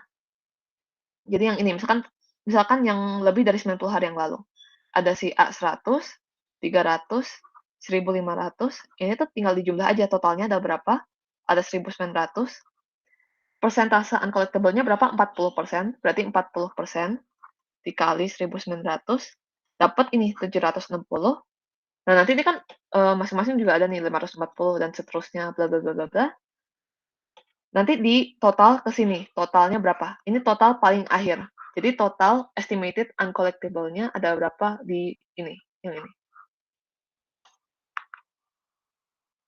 jadi yang ini misalkan misalkan yang lebih dari 90 hari yang lalu, ada si A 100, 300, 1.500, ini tuh tinggal dijumlah aja totalnya ada berapa, ada 1.900, persentase uncollectible-nya berapa, 40%, berarti 40% dikali 1.900, dapat ini 760. Nah, nanti ini kan, masing-masing juga ada nih 540 dan seterusnya bla bla bla bla bla. Nanti di total ke sini, totalnya berapa? Ini total paling akhir. Jadi total estimated uncollectible-nya ada berapa di ini, yang ini.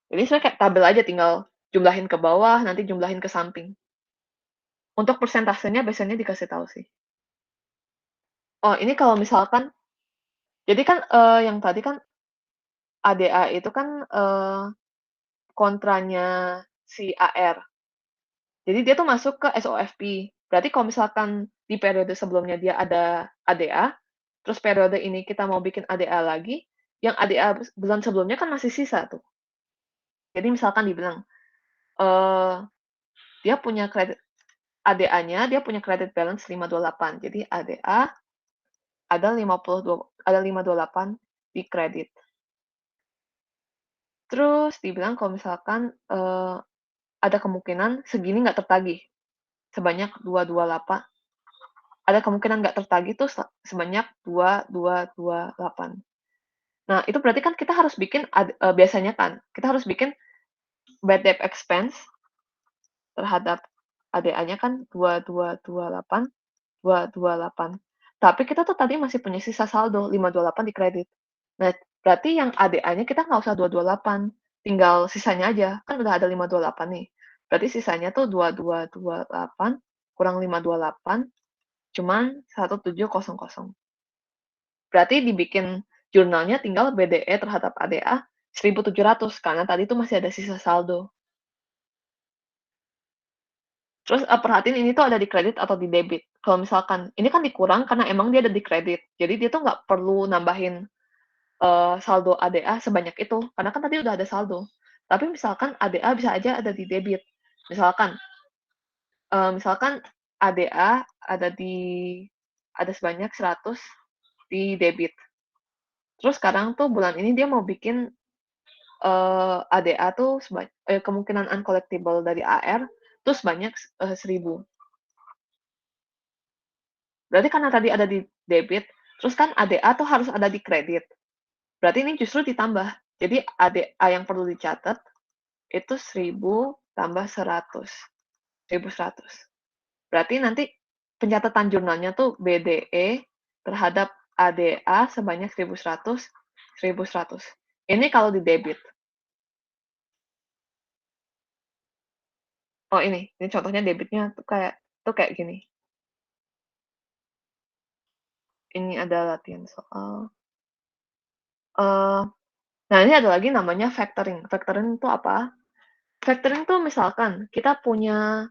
Jadi sebenarnya kayak tabel aja tinggal jumlahin ke bawah, nanti jumlahin ke samping. Untuk persentasenya biasanya dikasih tahu sih. Oh, ini kalau misalkan jadi kan, yang tadi kan ADA itu kan, kontranya si AR. Jadi dia tuh masuk ke SOFP. Berarti kalau misalkan di periode sebelumnya dia ada ADA, terus periode ini kita mau bikin ADA lagi, yang ADA bulan sebelumnya kan masih sisa tuh. Jadi misalkan dibilang, eee, dia punya kredit ADA-nya dia punya credit balance 528. Jadi ADA ada 528 di kredit. Terus dibilang kalau misalkan, ada kemungkinan segini nggak tertagih, sebanyak 228. Ada kemungkinan nggak tertagih tuh sebanyak 2.228. Nah, itu berarti kan kita harus bikin biasanya kan, kita harus bikin bad debt expense terhadap ADA-nya kan 2.228, 228. Tapi kita tuh tadi masih punya sisa saldo 528 di kredit. Nah, berarti yang ADA-nya kita nggak usah 228, tinggal sisanya aja, kan udah ada 528 nih. Berarti sisanya tuh 2.228 kurang 528 cuman 1.700. Berarti dibikin jurnalnya tinggal BDE terhadap ADA 1.700 karena tadi tuh masih ada sisa saldo. Terus, perhatiin ini tuh ada di kredit atau di debit. Kalau misalkan ini kan dikurang karena emang dia ada di kredit, jadi dia tuh nggak perlu nambahin, saldo ADA sebanyak itu, karena kan tadi udah ada saldo. Tapi misalkan ADA bisa aja ada di debit. Misalkan, misalkan ADA ada sebanyak 100 di debit. Terus sekarang tuh bulan ini dia mau bikin, ADA tuh kemungkinan uncollectible dari AR tuh sebanyak 1.000. Berarti karena tadi ada di debit, terus kan ADA tuh harus ada di kredit. Berarti ini justru ditambah. Jadi ADA yang perlu dicatat itu 1.000 tambah 100, 1.100. Berarti nanti pencatatan jurnalnya tuh BDE terhadap ADA sebanyak 1.100, 1.100. Ini kalau di debit. Oh ini contohnya debitnya tuh kayak gini. Ini ada latihan soal. Uh, nah ini ada lagi namanya factoring. Factoring itu apa? Factoring tuh misalkan kita punya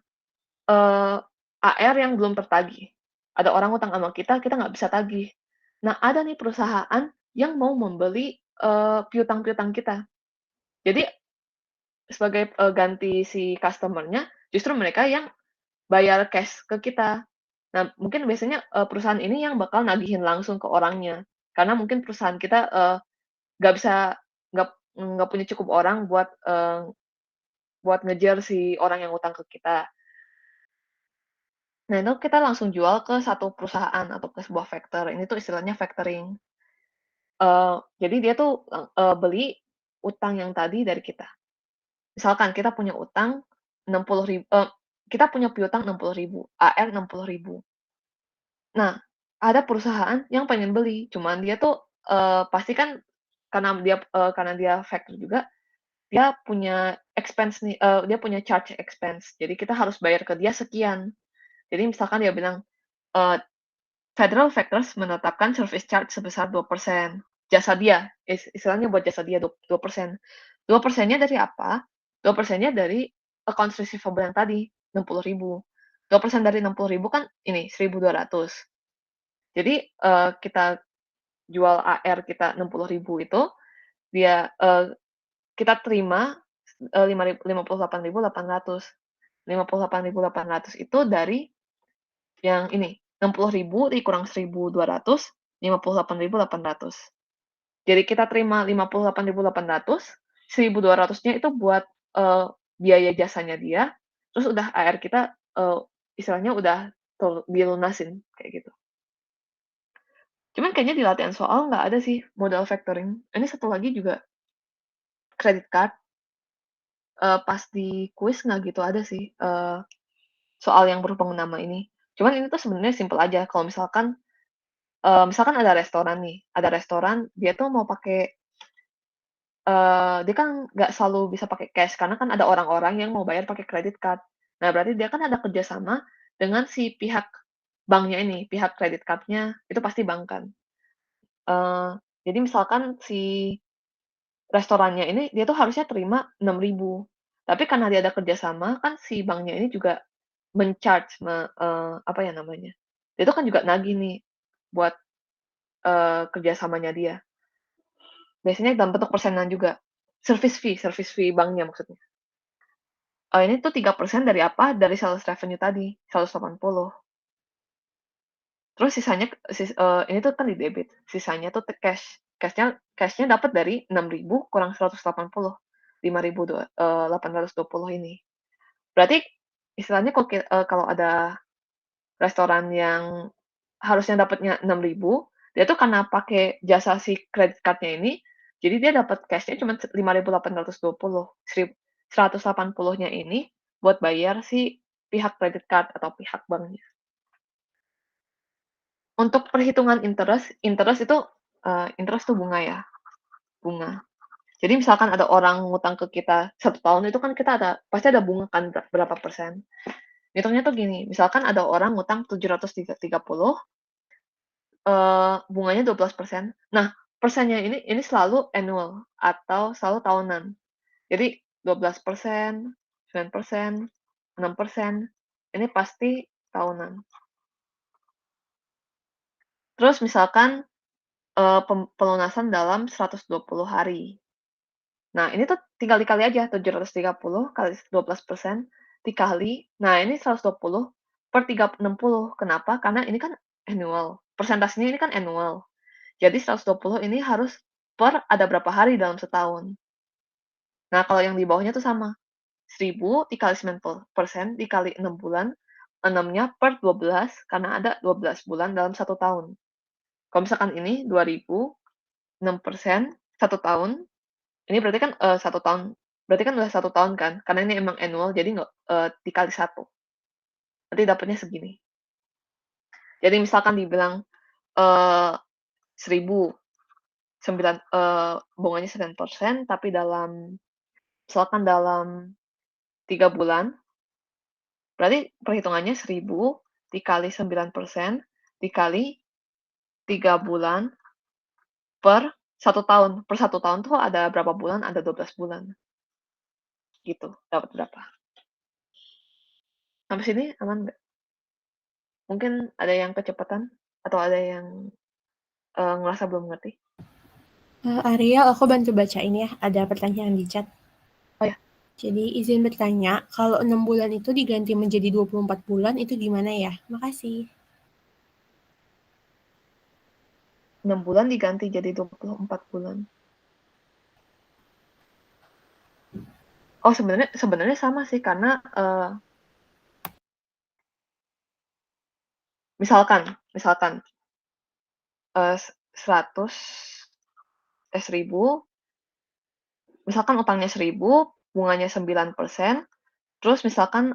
AR yang belum tertagih. Ada orang utang sama kita nggak bisa tagih. Nah, ada nih perusahaan yang mau membeli piutang-piutang kita. Jadi sebagai ganti si customer-nya, justru mereka yang bayar cash ke kita. Nah, mungkin biasanya perusahaan ini yang bakal nagihin langsung ke orangnya. Karena mungkin perusahaan kita nggak bisa nggak nggak punya cukup orang buat ngejar si orang yang utang ke kita. Nah, itu kita langsung jual ke satu perusahaan atau ke sebuah factor, ini tuh istilahnya factoring. Jadi dia tuh beli utang yang tadi dari kita. Misalkan kita punya utang 60.000 kita punya piutang 60.000, AR 60.000. Nah, ada perusahaan yang pengen beli, cuman dia tuh, pasti kan karena dia factor juga, dia punya expense nih, dia punya charge expense. Jadi kita harus bayar ke dia sekian. Jadi misalkan dia bilang, eee Federal Factors menetapkan service charge sebesar 2%. Jasa dia, istilahnya buat jasa dia 2%. 2%-nya dari apa? 2%-nya dari accounts receivable yang tadi, 60.000. 2% dari 60.000 kan ini 1.200. Jadi, kita jual AR kita 60.000 itu, dia kita terima, 58.800. 58.800 itu dari yang ini, 60.000 dikurang 1.200, 58.800. Jadi kita terima 58.800, 1.200-nya itu buat, biaya jasanya dia, terus udah AR kita, istilahnya udah dilunasin, kayak gitu. Cuman kayaknya di latihan soal nggak ada sih modal factoring. Ini satu lagi juga credit card, pas di kuis nggak gitu ada sih, soal yang berhubungan nama ini. Cuman ini tuh sebenarnya simpel aja, kalau misalkan ada restoran nih, ada restoran dia tuh mau pakai dia kan nggak selalu bisa pakai cash karena kan ada orang-orang yang mau bayar pakai credit card. Nah, berarti dia kan ada kerjasama dengan si pihak banknya ini, pihak credit card-nya itu pasti bank kan. Eee, jadi misalkan si restorannya ini dia tuh harusnya terima 6.000, tapi karena dia ada kerjasama kan si banknya ini juga apa ya namanya, dia tuh kan juga nagih nih buat, kerjasamanya dia. Biasanya dalam bentuk persenan juga. Service fee banknya maksudnya. Ini tuh 3% dari apa, dari sales revenue tadi, 180. Terus sisanya ini tuh kan di debit, sisanya tuh cash. Cash-nya dapat dari 6.000 kurang 180, 5.820 ini. Berarti istilahnya kalau ada restoran yang harusnya dapatnya 6.000, dia tuh karena pakai jasa si credit card-nya ini, jadi dia dapat cash-nya cuma 5.820, 180-nya ini buat bayar si pihak credit card atau pihak banknya. Untuk perhitungan interest itu, interest tuh bunga ya, bunga. Jadi misalkan ada orang ngutang ke kita 1 tahun itu kan kita pasti ada bunga kan berapa persen. Hitungnya tuh gini, misalkan ada orang ngutang 730, bunganya 12%. Nah, persennya ini selalu annual atau selalu tahunan. Jadi 12%, 9%, 6%, ini pasti tahunan. Terus misalkan, pelunasan dalam 120 hari. Nah, ini tuh tinggal dikali aja 730 kali 12% dikali, nah ini 120 per 360. Kenapa? Karena ini kan annual, persentasenya ini kan annual. Jadi 120 ini harus per ada berapa hari dalam setahun. Nah, kalau yang di bawahnya tuh sama, 1000 dikali 90% dikali 6 bulan, 6-nya per 12 karena ada 12 bulan dalam 1 tahun. Kalau misalkan ini 2000, 6% 1 tahun, ini berarti kan, 1 tahun, berarti kan udah 1 tahun kan, karena ini emang annual jadi nggak dikali 1, nanti dapatnya segini. Jadi misalkan dibilang, eee, 1.000, bunganya 9%, tapi misalkan dalam 3 bulan, berarti perhitungannya 1.000 dikali 9% dikali 3 bulan per 1 tahun. Per 1 tahun tuh ada berapa bulan? Ada 12 bulan, gitu. Dapat berapa? Sampai sini aman nggak? Mungkin ada yang kecepatan atau ada yang, ngerasa belum ngerti? Ariel, aku bantu bacain ya, ada pertanyaan di chat. Oh ya, Jadi izin bertanya, kalau 6 bulan itu diganti menjadi 24 bulan itu gimana ya? Makasih. 6 bulan diganti jadi 24 bulan. Oh, sebenarnya sama sih karena, misalkan, 100 1.000, misalkan utangnya 1.000, bunganya 9%, terus misalkan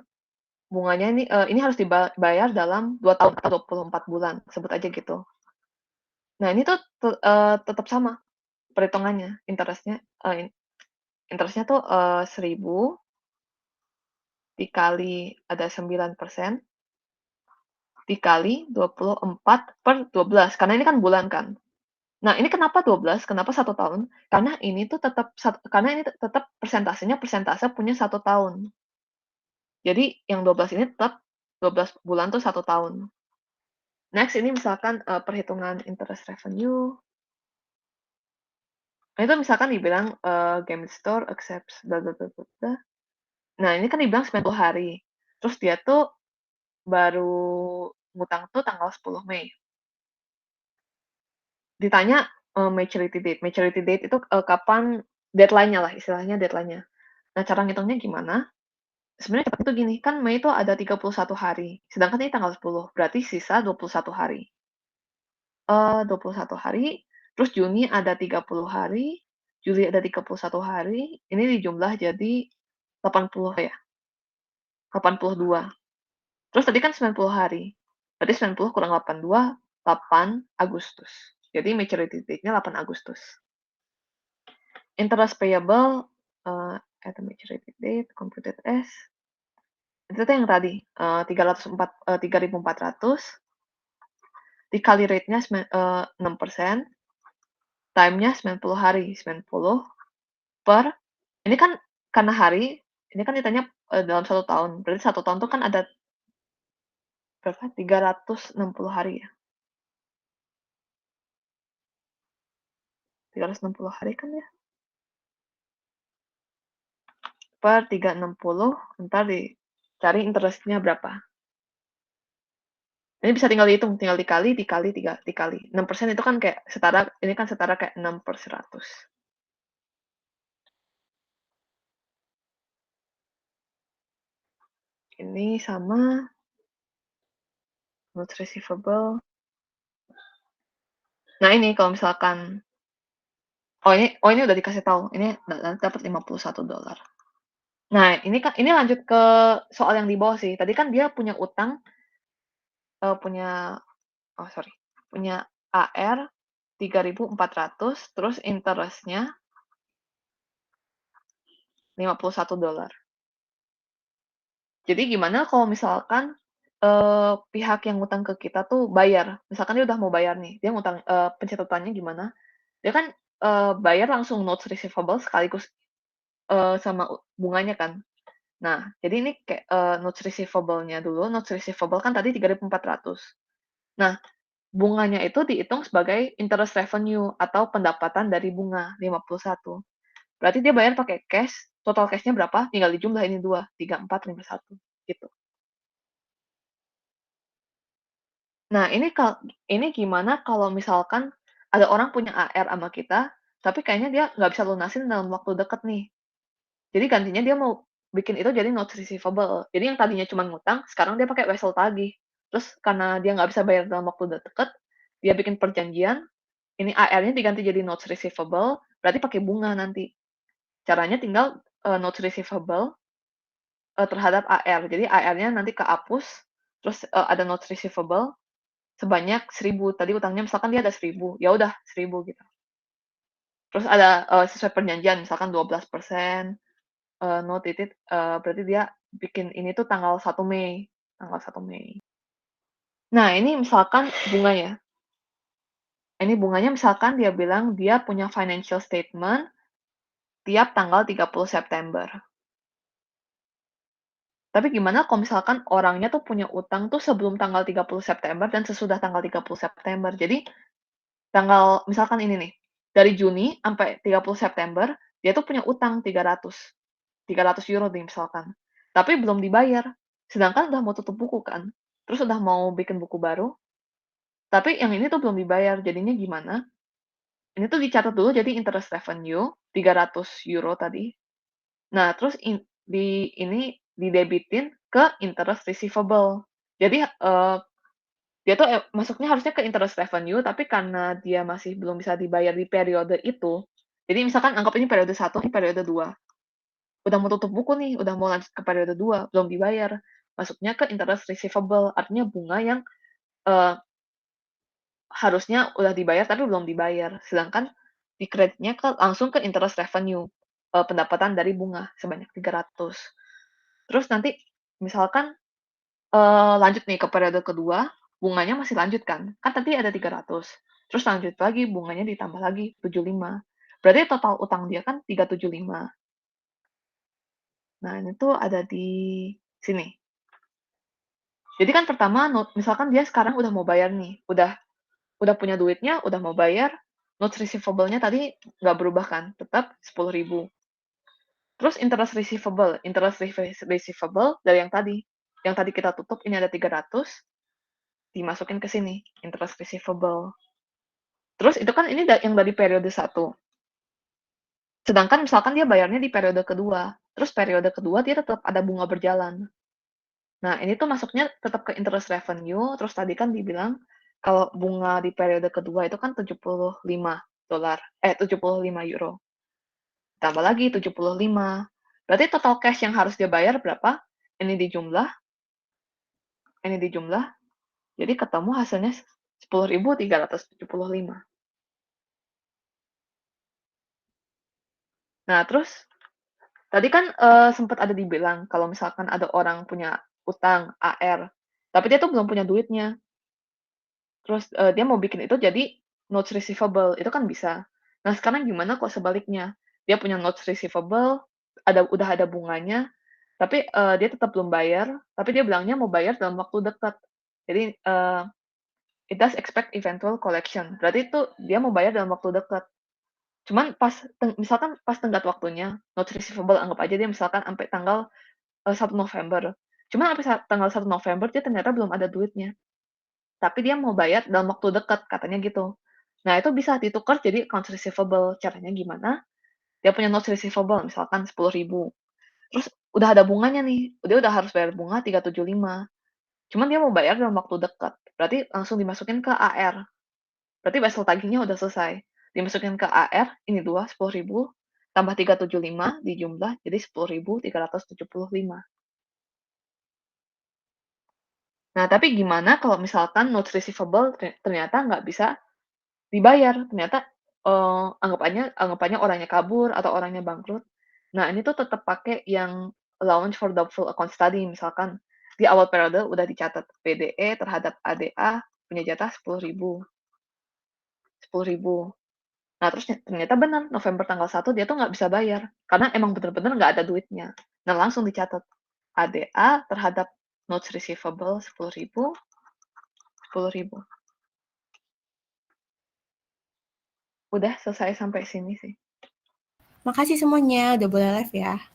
bunganya ini harus dibayar dalam 2 tahun atau 24 bulan, sebut aja gitu. Nah, ini tuh tetap sama perhitungannya, interest-nya tuh, 1.000 dikali ada 9% dikali 24/12, karena ini kan bulan kan. Nah, ini kenapa 12? Kenapa 1 tahun? Karena ini tetap persentasenya persentase punya 1 tahun. Jadi yang 12 ini tetap 12 bulan tuh 1 tahun. Next ini misalkan, perhitungan interest revenue. Nah, itu misalkan dibilang, game store accepts bla bla bla bla bla. Nah, ini kan dibilang 90 hari. Terus dia tuh baru ngutang tuh tanggal 10 Mei. Ditanya, maturity date. Maturity date itu, kapan deadline-nya lah, istilahnya deadline-nya. Nah, cara ngitungnya gimana? Sebenarnya cepet itu gini, kan Mei itu ada 31 hari, sedangkan ini tanggal 10, berarti sisa 21 hari. 21 hari, terus Juni ada 30 hari, Juli ada 31 hari, ini dijumlah jadi 80 ya, 82. Terus tadi kan 90 hari, berarti 90 kurang 82, 8 Agustus. Jadi maturity date-nya 8 Agustus. Interest payable, at the maturity date computed as, itu tuh yang tadi, 3.400 dikali rate-nya 6%, time-nya 90 hari, 90 per, ini kan karena hari, ini kan ditanya, dalam 1 tahun, berarti 1 tahun tuh kan ada berapa, 360 hari ya? 360 hari kan ya? Per 360, entar dicari interest-nya berapa. Ini bisa tinggal dihitung, tinggal dikali. 6% itu kan kayak setara, ini kan setara kayak 6/100. Ini sama notes receivable. Nah, ini kalau misalkan, ini udah dikasih tahu, ini nanti dapat $51. Nah, ini lanjut ke soal yang di bawah sih. Tadi kan dia punya utang, punya, oh sorry, punya AR 3.400, terus interest-nya $51. Jadi gimana kalau misalkan, pihak yang ngutang ke kita tuh bayar, misalkan dia udah mau bayar nih, dia ngutang, pencatatannya gimana, dia kan, bayar langsung notes receivable sekaligus, sama bunganya kan. Nah, jadi ini kayak, notes receivable-nya dulu, notes receivable kan tadi 3.400. Nah, bunganya itu dihitung sebagai interest revenue atau pendapatan dari bunga, 51. berarti dia bayar pakai cash, total cash-nya berapa, tinggal dijumlah ini 2, 3, 4, 5, 1, gitu. Nah, ini gimana kalau misalkan ada orang punya AR sama kita, tapi kayaknya dia nggak bisa lunasin dalam waktu deket nih. Jadi gantinya dia mau bikin itu jadi notes receivable. Jadi yang tadinya cuma ngutang, sekarang dia pakai wesel tagih. Terus karena dia nggak bisa bayar dalam waktu deket, dia bikin perjanjian, ini AR-nya diganti jadi notes receivable, berarti pakai bunga nanti. Caranya tinggal notes receivable terhadap AR. Jadi AR-nya nanti kehapus, terus ada notes receivable sebanyak 1.000. Tadi utangnya misalkan dia ada 1.000, ya udah 1.000 gitu. Terus ada sesuai perjanjian misalkan 12%, no titik, berarti dia bikin ini tuh tanggal 1 Mei, tanggal 1 Mei. Nah, ini misalkan bunganya. Ini bunganya misalkan dia bilang dia punya financial statement tiap tanggal 30 September. Tapi gimana kalau misalkan orangnya tuh punya utang tuh sebelum tanggal 30 September dan sesudah tanggal 30 September. Jadi misalkan ini nih, dari Juni sampai 30 September, dia tuh punya utang 300 euro nih misalkan. Tapi belum dibayar. Sedangkan udah mau tutup buku kan. Terus udah mau bikin buku baru. Tapi yang ini tuh belum dibayar. Jadinya gimana? Ini tuh dicatat dulu jadi interest revenue 300 euro tadi. Nah, terus ini didebitin ke interest receivable. Jadi dia tuh masuknya harusnya ke interest revenue, tapi karena dia masih belum bisa dibayar di periode itu, jadi misalkan anggap ini periode 1, ini periode 2. Udah mau tutup buku nih, udah mau lanjut ke periode 2, belum dibayar. Masuknya ke interest receivable, artinya bunga yang uh, harusnya udah dibayar tapi belum dibayar. Sedangkan di kreditnya langsung ke interest revenue, pendapatan dari bunga sebanyak 300. Terus nanti misalkan lanjut nih ke periode kedua, bunganya masih lanjut kan? Kan tadi ada 300. Terus lanjut lagi, bunganya ditambah lagi 75. Berarti total utang dia kan 375. Nah, ini tuh ada di sini. Jadi kan pertama, misalkan dia sekarang udah mau bayar nih, udah punya duitnya, udah mau bayar, notes receivable-nya tadi nggak berubah kan, tetap 10.000. Terus interest receivable dari yang tadi kita tutup ini ada 300, dimasukin ke sini, interest receivable. Terus itu kan ini yang dari periode 1. Sedangkan misalkan dia bayarnya di periode kedua, terus periode kedua dia tetap ada bunga berjalan. Nah, ini tuh masuknya tetap ke interest revenue, terus tadi kan dibilang kalau bunga di periode kedua itu kan 75 euro. Tambah lagi 75. Berarti total cash yang harus dia bayar berapa? Ini dijumlah, jadi ketemu hasilnya 10.375. Nah, terus tadi kan sempat ada dibilang kalau misalkan ada orang punya utang AR, tapi dia tuh belum punya duitnya. Terus dia mau bikin itu jadi notes receivable, itu kan bisa. Nah, sekarang gimana kok sebaliknya? Dia punya notes receivable, udah ada bunganya, tapi dia tetap belum bayar, tapi dia bilangnya mau bayar dalam waktu dekat. Jadi it does expect eventual collection. Berarti itu dia mau bayar dalam waktu dekat. Cuman misalkan pas tenggat waktunya, notes receivable anggap aja dia misalkan sampai tanggal 1 November. Cuman sampai tanggal 1 November dia ternyata belum ada duitnya. Tapi dia mau bayar dalam waktu dekat, katanya gitu. Nah, itu bisa ditukar jadi accounts receivable. Caranya gimana? Dia punya notes receivable, misalkan 10.000. Terus udah ada bunganya nih, dia udah harus bayar bunga 375. Cuman dia mau bayar dalam waktu dekat. Berarti langsung dimasukin ke AR. Berarti wesel tagihnya udah selesai. Dimasukin ke AR, ini 10.000, tambah 375 dijumlah, jadi 10.375. Nah, tapi gimana kalau misalkan notes receivable ternyata nggak bisa dibayar, ternyata anggapannya orangnya kabur atau orangnya bangkrut. Nah, ini tuh tetap pakai yang allowance for doubtful account study, misalkan di awal periode udah dicatat PDE terhadap ADA punya jatah 10.000. 10.000. Nah, terus ternyata benar November tanggal 1 dia tuh nggak bisa bayar karena emang bener-bener nggak ada duitnya. Nah, langsung dicatat ADA terhadap notes receivable 10.000, 10.000. Udah selesai sampai sini sih. Makasih semuanya udah boleh live ya.